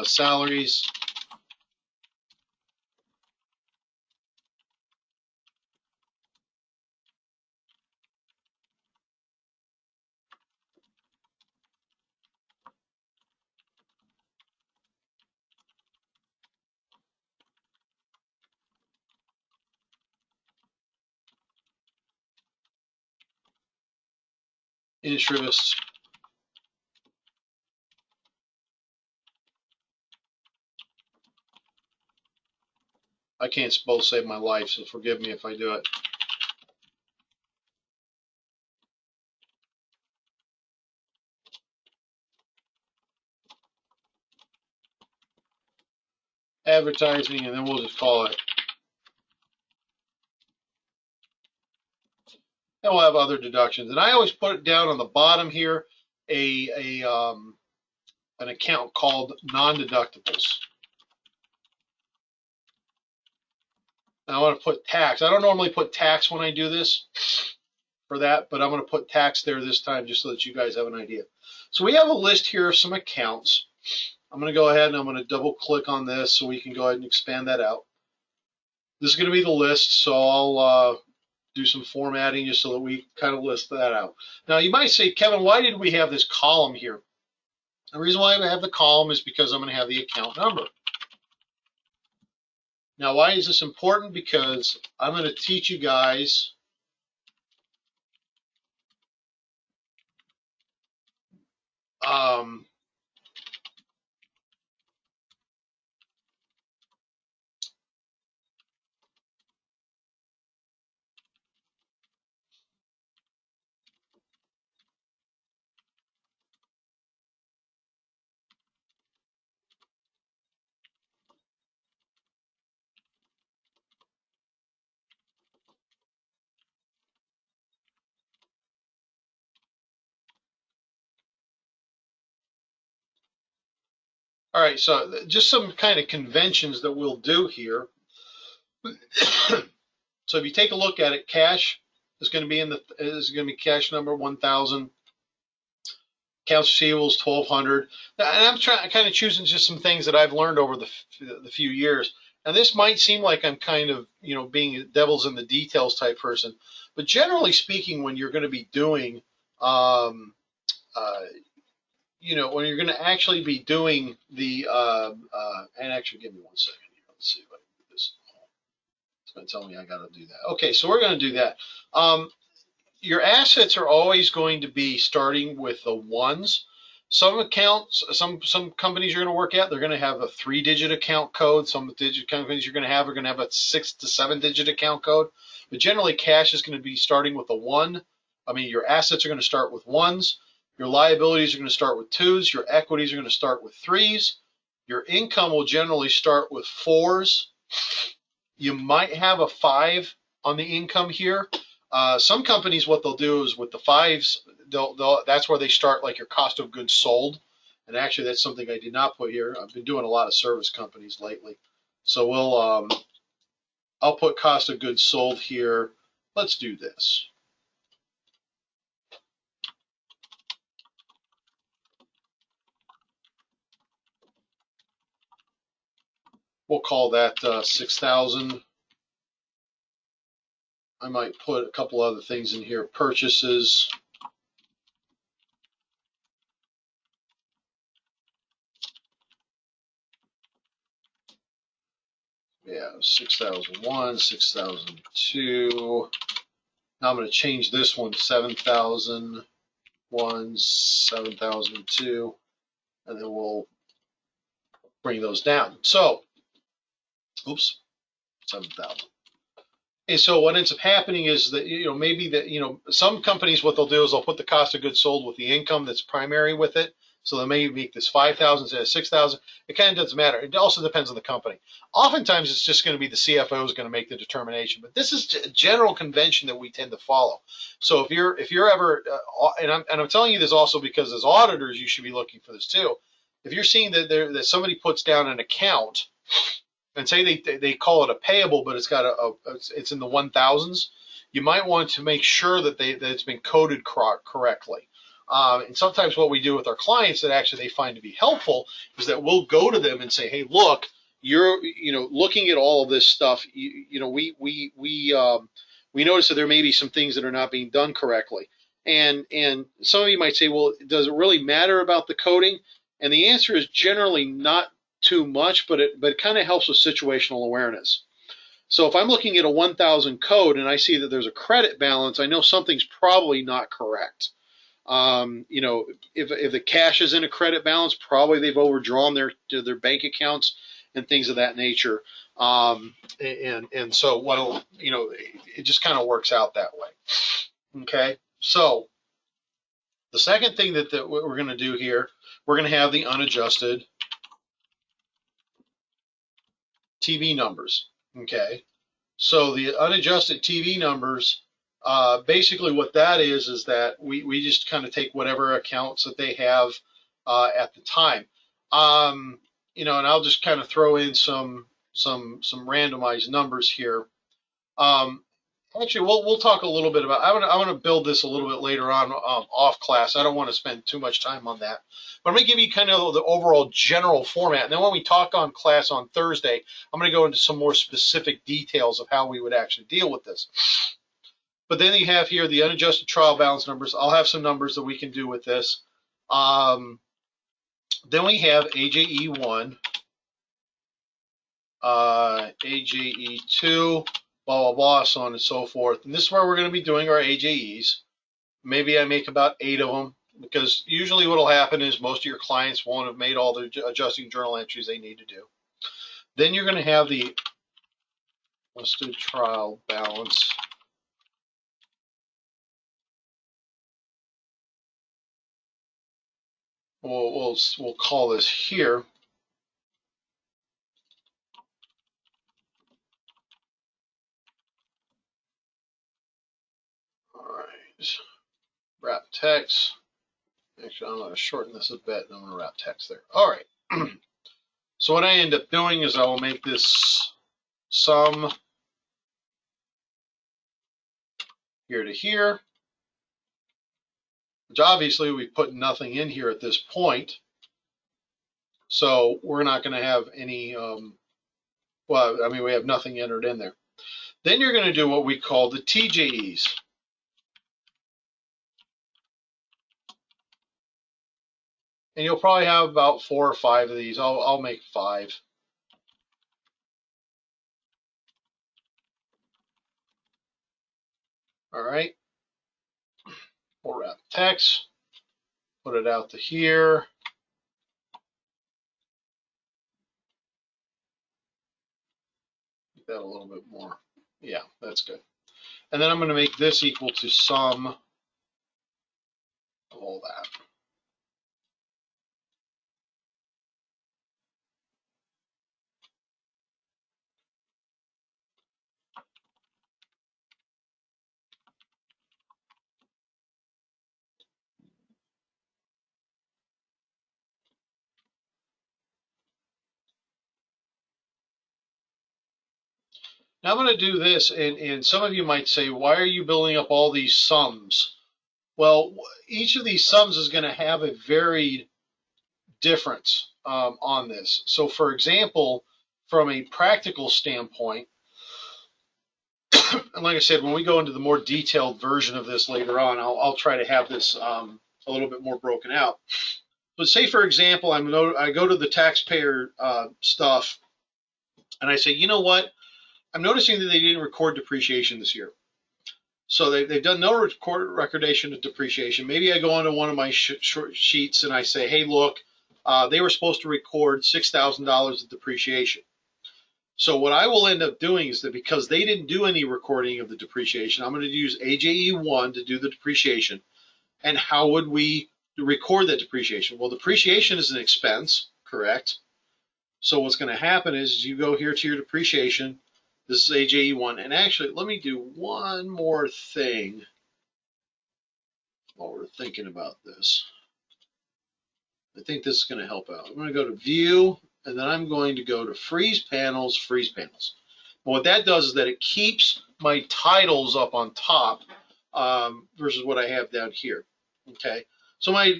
salaries. Interest. I can't spell save my life, so forgive me if I do it. Advertising, and then we'll just call it. And we'll have other deductions. And I always put it down on the bottom here, an account called non-deductibles. I want to put tax. I don't normally put tax when I do this for that, but I'm going to put tax there this time just so that you guys have an idea. So we have a list here of some accounts. I'm going to go ahead and I'm going to double click on this so we can go ahead and expand that out. This is going to be the list, so I'll do some formatting just so that we kind of list that out. Now you might say, Kevin, why did we have this column here? The reason why I have the column is because I'm going to have the account number. Now, why is this important? Because I'm going to teach you guys all right, so just some kind of conventions that we'll do here. So if you take a look at it, cash is going to be cash number 1,000. Accounts receivable is 1,200. And I'm kind of choosing just some things that I've learned over the few years. And this might seem like I'm kind of, you know, being a devil's in the details type person, but generally speaking, when you're going to be doing, you know, when you're going to actually be doing the, and actually give me 1 second here. Let's see if I can do this. It's going to tell me I got to do that. Okay, so we're going to do that. Your assets are always going to be starting with the ones. Some accounts, some companies you're going to work at, they're going to have a 3-digit account code. Some digit companies you're going to have are going to have a 6 to 7-digit account code. But generally, cash is going to be starting with a 1. I mean, your assets are going to start with 1s. Your liabilities are going to start with 2s. Your equities are going to start with 3s. Your income will generally start with 4s. You might have a 5 on the income here. Some companies, what they'll do is with the 5s, that's where they start like your cost of goods sold. And actually, that's something I did not put here. I've been doing a lot of service companies lately. So I'll put cost of goods sold here. Let's do this. We'll call that 6,000. I might put a couple other things in here. Purchases. Yeah, 6,001, 6,002. Now I'm going to change this one, 7,001, 7,002, and then we'll bring those down. So, oops, 7,000. And so what ends up happening is that, maybe that, some companies, what they'll do is they'll put the cost of goods sold with the income that's primary with it. So they may make this 5,000 instead of 6,000. It kind of doesn't matter. It also depends on the company. Oftentimes it's just going to be the CFO is going to make the determination, but this is a general convention that we tend to follow. So if you're ever, and I'm telling you this also because as auditors, you should be looking for this too. If you're seeing that somebody puts down an account and say they call it a payable, but it's in the 1,000s, you might want to make sure that it's been coded correctly. And sometimes what we do with our clients that actually they find to be helpful is that we'll go to them and say, hey, look, you're looking at all of this stuff. We notice that there may be some things that are not being done correctly. And some of you might say, well, does it really matter about the coding? And the answer is generally not too much, but it kind of helps with situational awareness. So if I'm looking at a 1,000 code and I see that there's a credit balance, I know something's probably not correct. If the cash is in a credit balance, probably they've overdrawn their bank accounts and things of that nature. And so it just kind of works out that way. Okay, so the second thing that we're going to do here, we're going to have the unadjusted TV numbers. Okay, so the unadjusted TV numbers, basically what that is that we just kind of take whatever accounts that they have at the time. And I'll just kind of throw in some randomized numbers here. Actually, we'll talk a little bit about. I want to build this a little bit later on off class. I don't want to spend too much time on that, but I'm going to give you kind of the overall general format. And then when we talk on class on Thursday, I'm going to go into some more specific details of how we would actually deal with this. But then you have here the unadjusted trial balance numbers. I'll have some numbers that we can do with this. Then we have AJE1, AJE2. Blah, blah, blah, so on and so forth. And this is where we're going to be doing our AJEs. Maybe I make about 8 of them because usually what will happen is most of your clients won't have made all the adjusting journal entries they need to do. Then you're going to have the listed trial balance. We'll call this here. All right. Wrap text. Actually, I'm going to shorten this a bit and I'm going to wrap text there. All right. So what I end up doing is I will make this sum here to here, which obviously we put nothing in here at this point. So we're not going to have any, we have nothing entered in there. Then you're going to do what we call the TJEs. And you'll probably have about 4 or 5 of these. I'll make 5. All right. We'll wrap text, put it out to here. Make that a little bit more. Yeah, that's good. And then I'm going to make this equal to sum of all that. Now I'm going to do this, and some of you might say, why are you building up all these sums? Well, each of these sums is going to have a varied difference on this. So for example, from a practical standpoint, and like I said, when we go into the more detailed version of this later on, I'll try to have this a little bit more broken out. But say, for example, I go to the taxpayer stuff, and I say, you know what? I'm noticing that they didn't record depreciation this year. So they've done no recordation of depreciation. Maybe I go onto one of my short sheets and I say, hey, look, they were supposed to record $6,000 of depreciation. So what I will end up doing is that because they didn't do any recording of the depreciation, I'm going to use AJE1 to do the depreciation. And how would we record that depreciation? Well, depreciation is an expense, correct? So what's going to happen is you go here to your depreciation. This is AJE1. And actually, let me do one more thing while we're thinking about this. I think this is going to help out. I'm going to go to View, and then I'm going to go to Freeze Panels, Freeze Panels. And what that does is that it keeps my titles up on top versus what I have down here. Okay, so my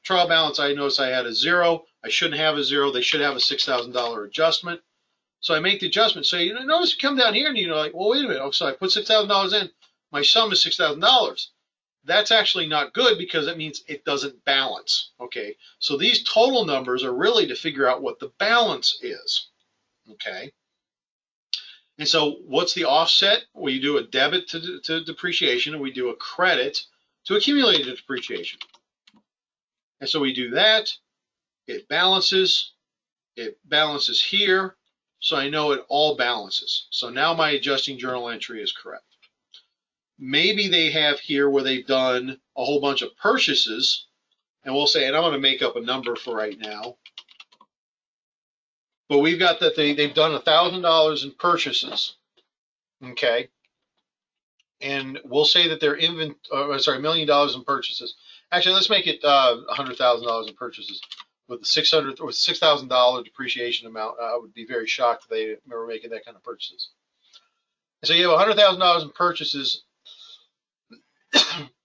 trial balance, I notice I had a 0. I shouldn't have a 0. They should have a $6,000 adjustment. So I make the adjustment. So you notice you come down here and you're like, well, wait a minute. So I put $6,000 in. My sum is $6,000. That's actually not good because it means it doesn't balance. Okay, so these total numbers are really to figure out what the balance is. Okay, and so what's the offset? We do a debit to depreciation, and we do a credit to accumulated depreciation. And so we do that. It balances here. So I know it all balances. So now my adjusting journal entry is correct. Maybe they have here where they've done a whole bunch of purchases, and we'll say, and I'm going to make up a number for right now, but we've got that they've done $1,000 in purchases, okay, and we'll say that they're $1 million in purchases. Actually, let's make it $100,000 in purchases with the $6,000 depreciation amount. I would be very shocked if they were making that kind of purchases. And so you have $100,000 in purchases.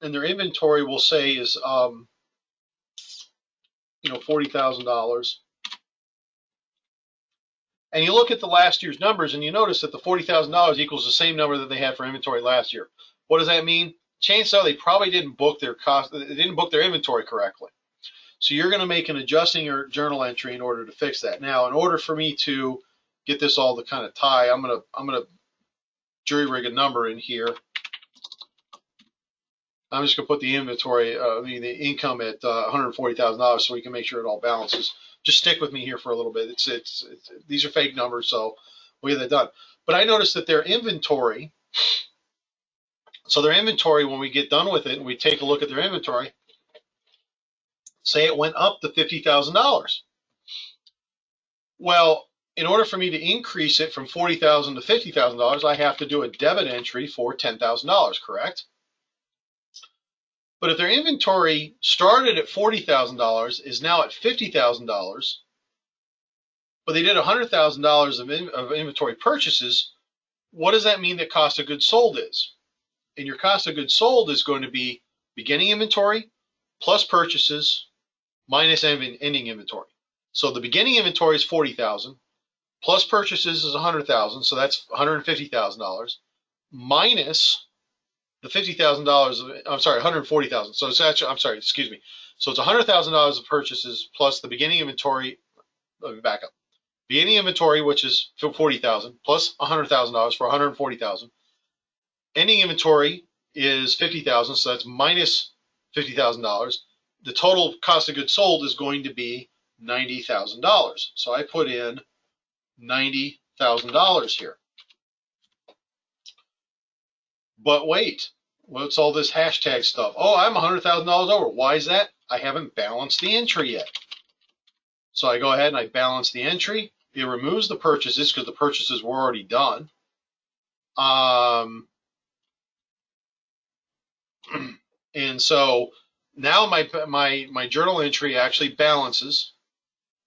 And their inventory, we'll say, is $40,000. And you look at the last year's numbers, and you notice that the $40,000 equals the same number that they had for inventory last year. What does that mean? Chances are they probably didn't book their cost. They didn't book their inventory correctly. So you're going to make an adjusting your journal entry in order to fix that. Now, in order for me to get this all to kind of tie, I'm gonna jury rig a number in here. I'm just going to put the inventory, the income at $140,000 so we can make sure it all balances. Just stick with me here for a little bit. These are fake numbers, so we'll get that done. But I noticed that their inventory, when we get done with it and we take a look at their inventory, say it went up to $50,000. Well, in order for me to increase it from $40,000 to $50,000, I have to do a debit entry for $10,000, correct? But if their inventory started at $40,000, is now at $50,000, but they did $100,000 of inventory purchases, what does that mean that cost of goods sold is? And your cost of goods sold is going to be beginning inventory plus purchases minus ending inventory. So the beginning inventory is $40,000 plus purchases is $100,000, so that's $150,000 minus the $50,000, I'm sorry, $140,000. So it's actually, I'm sorry, excuse me. So it's $100,000 of purchases plus the beginning inventory. Let me back up. Beginning inventory, which is $40,000 plus $100,000 for $140,000. Ending inventory is $50,000, so that's minus $50,000. the total cost of goods sold is going to be $90,000. So I put in $90,000 here. But wait, what's all this hashtag stuff? Oh, I'm $100,000 over. Why is that? I haven't balanced the entry yet. So I go ahead and I balance the entry. It removes the purchases because the purchases were already done. And so now my journal entry actually balances.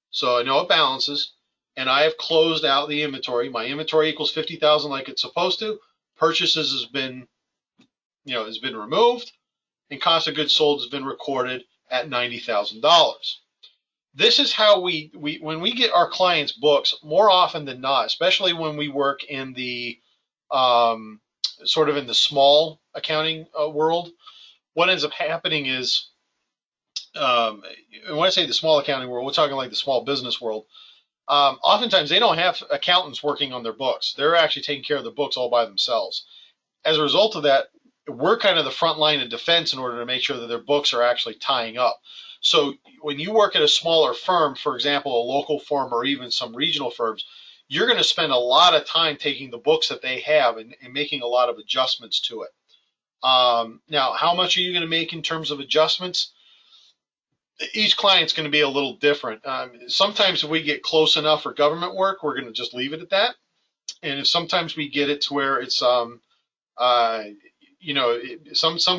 So I know it balances, and I have closed out the inventory. My inventory equals 50,000 like it's supposed to. Purchases has been removed, and cost of goods sold has been recorded at $90,000. This is how when we get our clients' books, more often than not, especially when we work in the sort of in the small accounting world, what ends up happening is, when I say the small accounting world, we're talking like the small business world. Oftentimes they don't have accountants working on their books. They're actually taking care of the books all by themselves. As a result of that, we're kind of the front line of defense in order to make sure that their books are actually tying up. So when you work at a smaller firm, for example, a local firm or even some regional firms, you're going to spend a lot of time taking the books that they have and making a lot of adjustments to it. Now, how much are you going to make in terms of adjustments? Each client's going to be a little different. Sometimes if we get close enough for government work, we're going to just leave it at that. And if sometimes we get it to where it's, some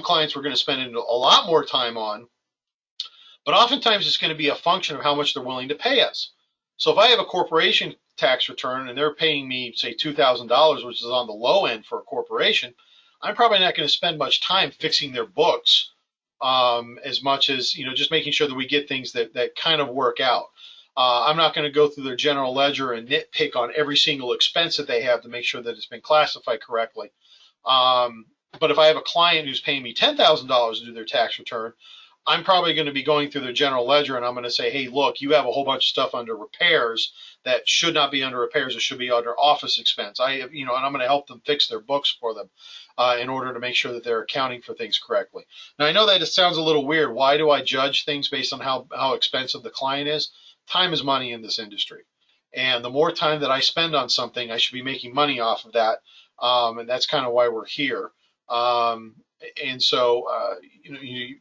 clients we're going to spend a lot more time on, but oftentimes it's going to be a function of how much they're willing to pay us. So if I have a corporation tax return and they're paying me, say, $2,000, which is on the low end for a corporation, I'm probably not going to spend much time fixing their books, as much as just making sure that we get things that kind of work out. I'm not going to go through their general ledger and nitpick on every single expense that they have to make sure that it's been classified correctly. But if I have a client who's paying me $10,000 to do their tax return, I'm probably going to be going through their general ledger and I'm going to say, hey, look, you have a whole bunch of stuff under repairs that should not be under repairs. It should be under office expense. And I'm going to help them fix their books for them in order to make sure that they're accounting for things correctly. Now, I know that it sounds a little weird. Why do I judge things based on how expensive the client is? Time is money in this industry. And the more time that I spend on something, I should be making money off of that. And that's kind of why we're here. And so,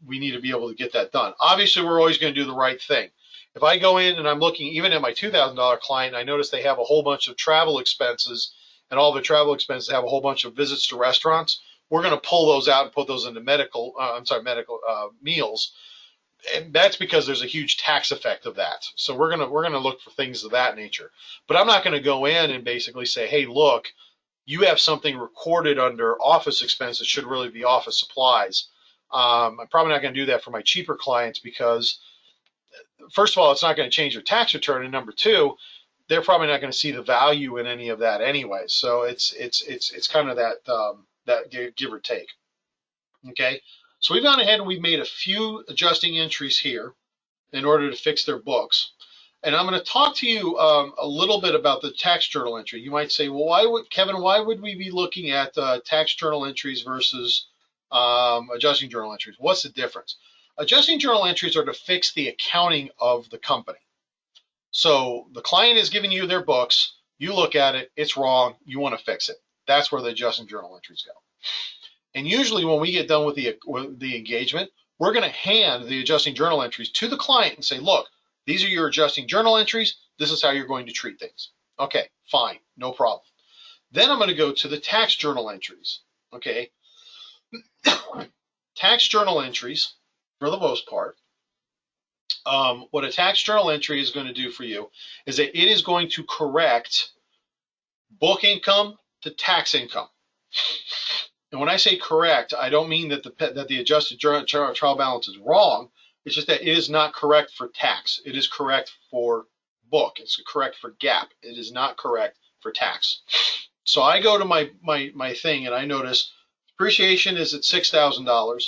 we need to be able to get that done. Obviously, we're always going to do the right thing. If I go in and I'm looking even at my $2,000 client, I notice they have a whole bunch of travel expenses, and all the travel expenses have a whole bunch of visits to restaurants. We're going to pull those out and put those into medical meals, and that's because there's a huge tax effect of that. So we're gonna look for things of that nature. But I'm not going to go in and basically say, hey, look, you have something recorded under office expenses should really be office supplies. I'm probably not going to do that for my cheaper clients because, first of all, it's not going to change their tax return, and number two, they're probably not going to see the value in any of that anyway. So it's kind of that give or take. Okay, so we've gone ahead and we've made a few adjusting entries here in order to fix their books. And I'm going to talk to you a little bit about the tax journal entry. You might say, well, Kevin, why would we be looking at tax journal entries versus adjusting journal entries? What's the difference? Adjusting journal entries are to fix the accounting of the company. So the client is giving you their books. You look at it. It's wrong. You want to fix it. That's where the adjusting journal entries go. And usually when we get done with the engagement, we're going to hand the adjusting journal entries to the client and say, look, these are your adjusting journal entries. This is how you're going to treat things. Okay, fine, no problem. Then I'm going to go to the tax journal entries. Okay, tax journal entries, for the most part, what a tax journal entry is going to do for you is that it is going to correct book income to tax income. And when I say correct, I don't mean that the adjusted trial balance is wrong. It's just that it is not correct for tax. It is correct for book. It's correct for GAAP. It is not correct for tax. So I go to my thing and I notice depreciation is at $6,000,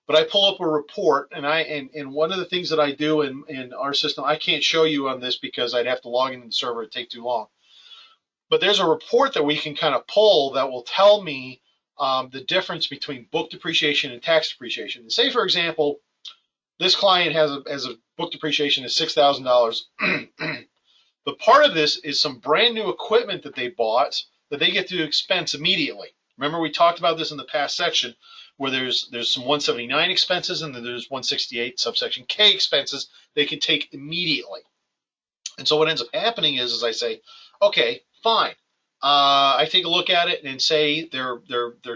but I pull up a report and one of the things that I do in our system, I can't show you on this because I'd have to log into the server. It'd take too long. But there's a report that we can kind of pull that will tell me the difference between book depreciation and tax depreciation. And say, for example, this client has a book depreciation of $6,000. But part of this is some brand new equipment that they bought that they get to expense immediately. Remember, we talked about this in the past section where there's some 179 expenses and then there's 168 subsection K expenses they can take immediately. And so what ends up happening is I say, okay, fine. I take a look at it and say their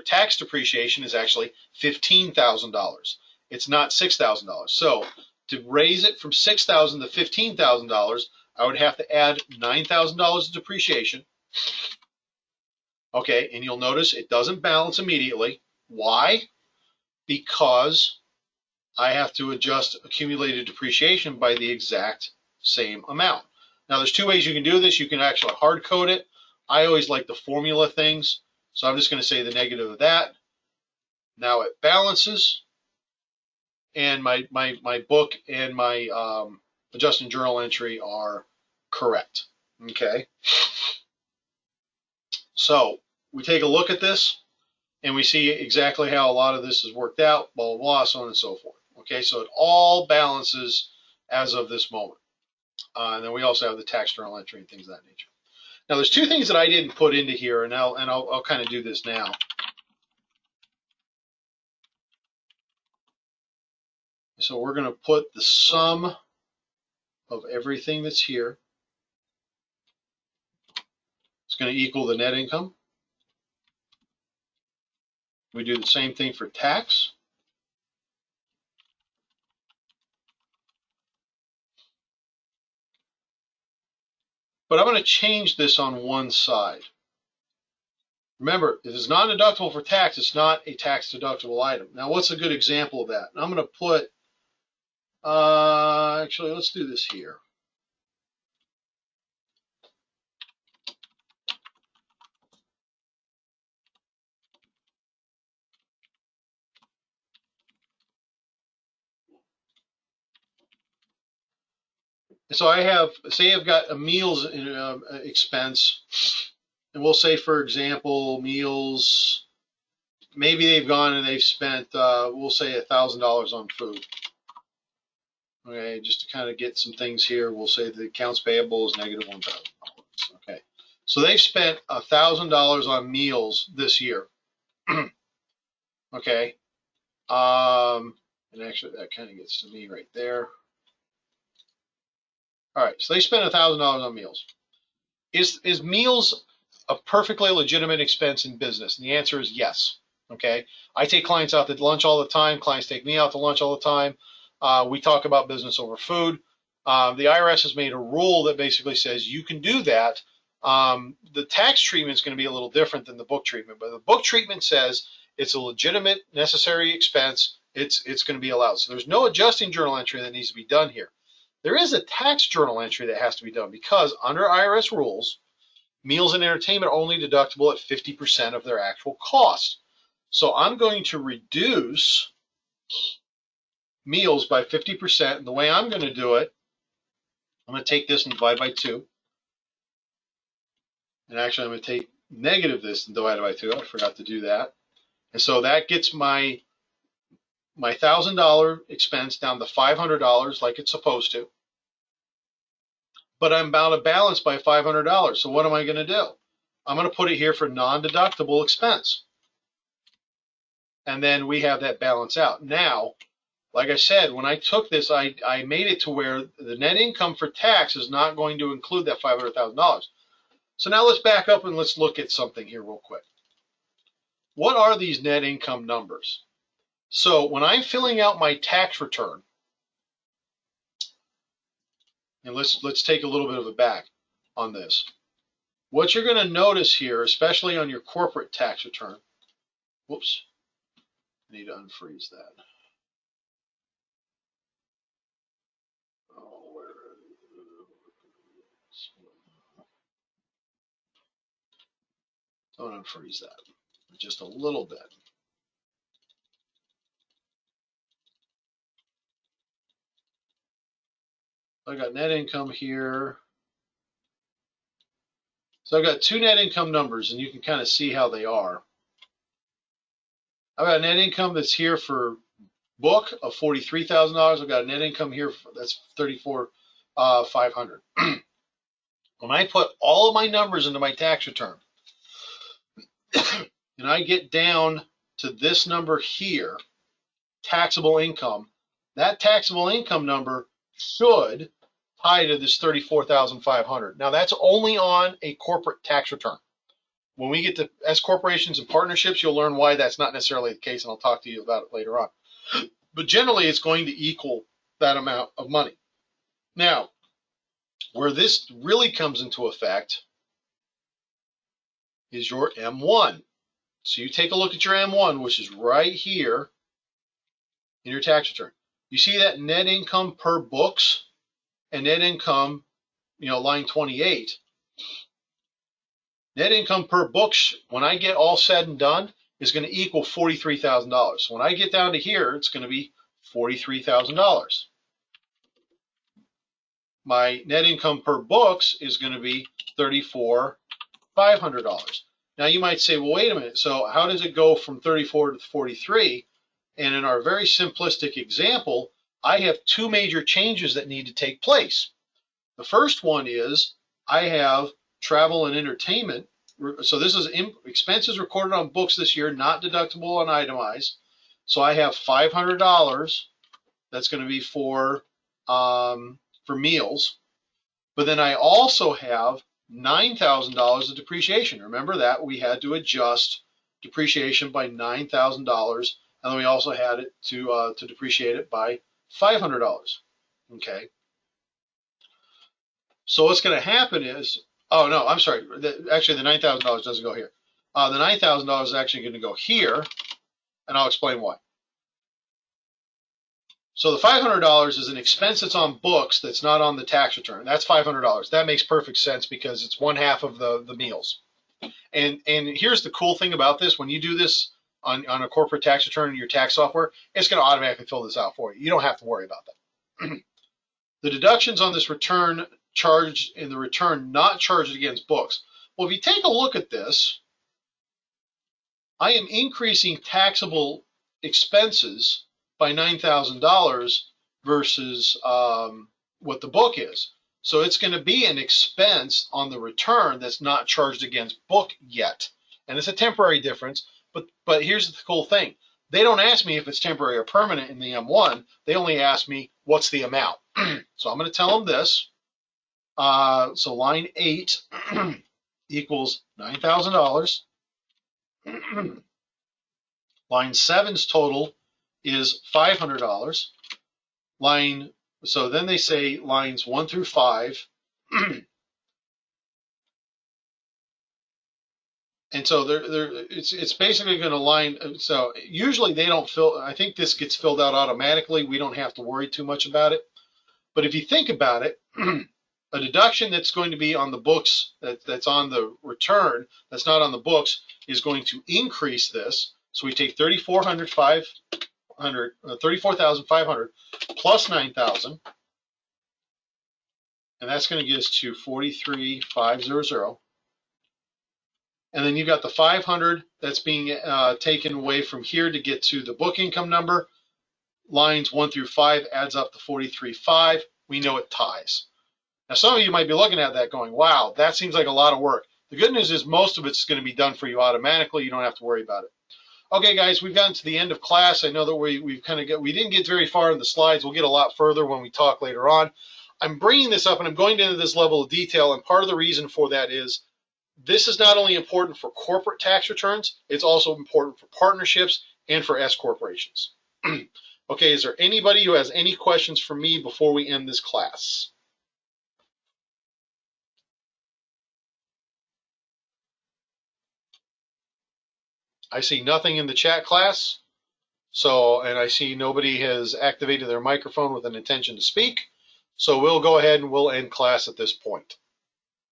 tax depreciation is actually $15,000. It's not $6,000. So to raise it from $6,000 to $15,000, I would have to add $9,000 of depreciation. Okay, and you'll notice it doesn't balance immediately. Why? Because I have to adjust accumulated depreciation by the exact same amount. Now, there's two ways you can do this. You can actually hard code it. I always like to formula things, so I'm just going to say the negative of that. Now it balances, and my book and my adjusting journal entry are correct. Okay. So we take a look at this, and we see exactly how a lot of this is worked out, blah, blah, blah, so on and so forth. Okay, so it all balances as of this moment. And then we also have the tax journal entry and things of that nature. Now, there's two things that I didn't put into here, and I'll kind of do this now. So we're going to put the sum of everything that's here. It's going to equal the net income. We do the same thing for tax. But I'm going to change this on one side. Remember, if it's non-deductible for tax, it's not a tax-deductible item. Now, what's a good example of that? I'm going to put, actually, let's do this here. So I have, say I've got a meals expense, and we'll say, for example, meals, maybe they've gone and they've spent, we'll say $1,000 on food. Okay, just to kind of get some things here, we'll say the accounts payable is negative $1,000. Okay, so they've spent $1,000 on meals this year. Okay, and actually that kind of gets to me right there. All right, so they spent $1,000 on meals. Is meals a perfectly legitimate expense in business? And the answer is yes. Okay, I take clients out to lunch all the time. Clients take me out to lunch all the time. We talk about business over food. The IRS has made a rule that basically says you can do that. The tax treatment is going to be a little different than the book treatment, but the book treatment says it's a legitimate, necessary expense. It's going to be allowed. So there's no adjusting journal entry that needs to be done here. There is a tax journal entry that has to be done because under IRS rules, meals and entertainment are only deductible at 50% of their actual cost. So I'm going to reduce meals by 50%. And the way I'm going to do it, I'm going to take this and divide by 2. And actually, I'm going to take negative this and divide by 2. I forgot to do that. And so that gets my $1,000 expense down to $500 like it's supposed to. But I'm about to balance by $500. So what am I going to do? I'm going to put it here for non-deductible expense. And then we have that balance out. Now, like I said, when I took this, I made it to where the net income for tax is not going to include that $500,000. So now let's back up and let's look at something here real quick. What are these net income numbers? So when I'm filling out my tax return, and let's take a little bit of a back on this. What you're going to notice here, especially on your corporate tax return, whoops, I need to unfreeze that. Oh, where don't unfreeze that just a little bit. I got net income here. So I've got 2 net income numbers, and you can kind of see how they are. I've got net income that's here for book of $43,000. I've got a net income here that's $34,500. When I put all of my numbers into my tax return, and I get down to this number here, taxable income, that taxable income number should tie to this $34,500. Now that's only on a corporate tax return. When we get to S corporations and partnerships, you'll learn why that's not necessarily the case, and I'll talk to you about it later on. But generally, it's going to equal that amount of money. Now, where this really comes into effect is your M1. So you take a look at your M1, which is right here in your tax return. You see that net income per books and net income, line 28. Net income per books, when I get all said and done, is going to equal $43,000. So when I get down to here, it's going to be $43,000. My net income per books is going to be $34,500. Now you might say, well, wait a minute. So how does it go from 34 to 43? And in our very simplistic example, I have two major changes that need to take place. The first one is I have travel and entertainment. So this is expenses recorded on books this year, not deductible and itemized. So I have $500 that's going to be for meals. But then I also have $9,000 of depreciation. Remember that we had to adjust depreciation by $9,000, and then we also had it to depreciate it by $500. Okay. So what's going to happen is, oh no, I'm sorry. Actually, the $9,000 doesn't go here. The $9,000 is actually going to go here, and I'll explain why. So the $500 is an expense that's on books that's not on the tax return. That's $500. That makes perfect sense because it's one half of the meals. And here's the cool thing about this. When you do this on a corporate tax return in your tax software, it's going to automatically fill this out for you. You don't have to worry about that. The deductions on this return charged in the return not charged against books. Well, if you take a look at this, I am increasing taxable expenses by $9,000 versus what the book is. So it's going to be an expense on the return that's not charged against book yet. And it's a temporary difference, but here's the cool thing. They don't ask me if it's temporary or permanent in the M1. They only ask me what's the amount. So I'm going to tell them this. So line 8 equals $9,000. Line 7's total is $500. So then they say lines 1 through 5. And so it's basically going to line. So usually they don't fill. I think this gets filled out automatically. We don't have to worry too much about it. But if you think about it, a deduction that's going to be on the books, that's on the return, that's not on the books, is going to increase this. So we take $34,500 plus $9,000, and that's going to get us to $43,500. And then you've got the $500 that's being taken away from here to get to the book income number. Lines 1 through 5 adds up to $43,500. We know it ties. Now, some of you might be looking at that going, wow, that seems like a lot of work. The good news is most of it's going to be done for you automatically. You don't have to worry about it. Okay, guys, we've gotten to the end of class. I know that we didn't get very far in the slides. We'll get a lot further when we talk later on. I'm bringing this up and I'm going into this level of detail, and part of the reason for that is this is not only important for corporate tax returns, it's also important for partnerships and for S corporations. Okay, is there anybody who has any questions for me before we end this class? I see nothing in the chat class. And I see nobody has activated their microphone with an intention to speak. So we'll go ahead and we'll end class at this point.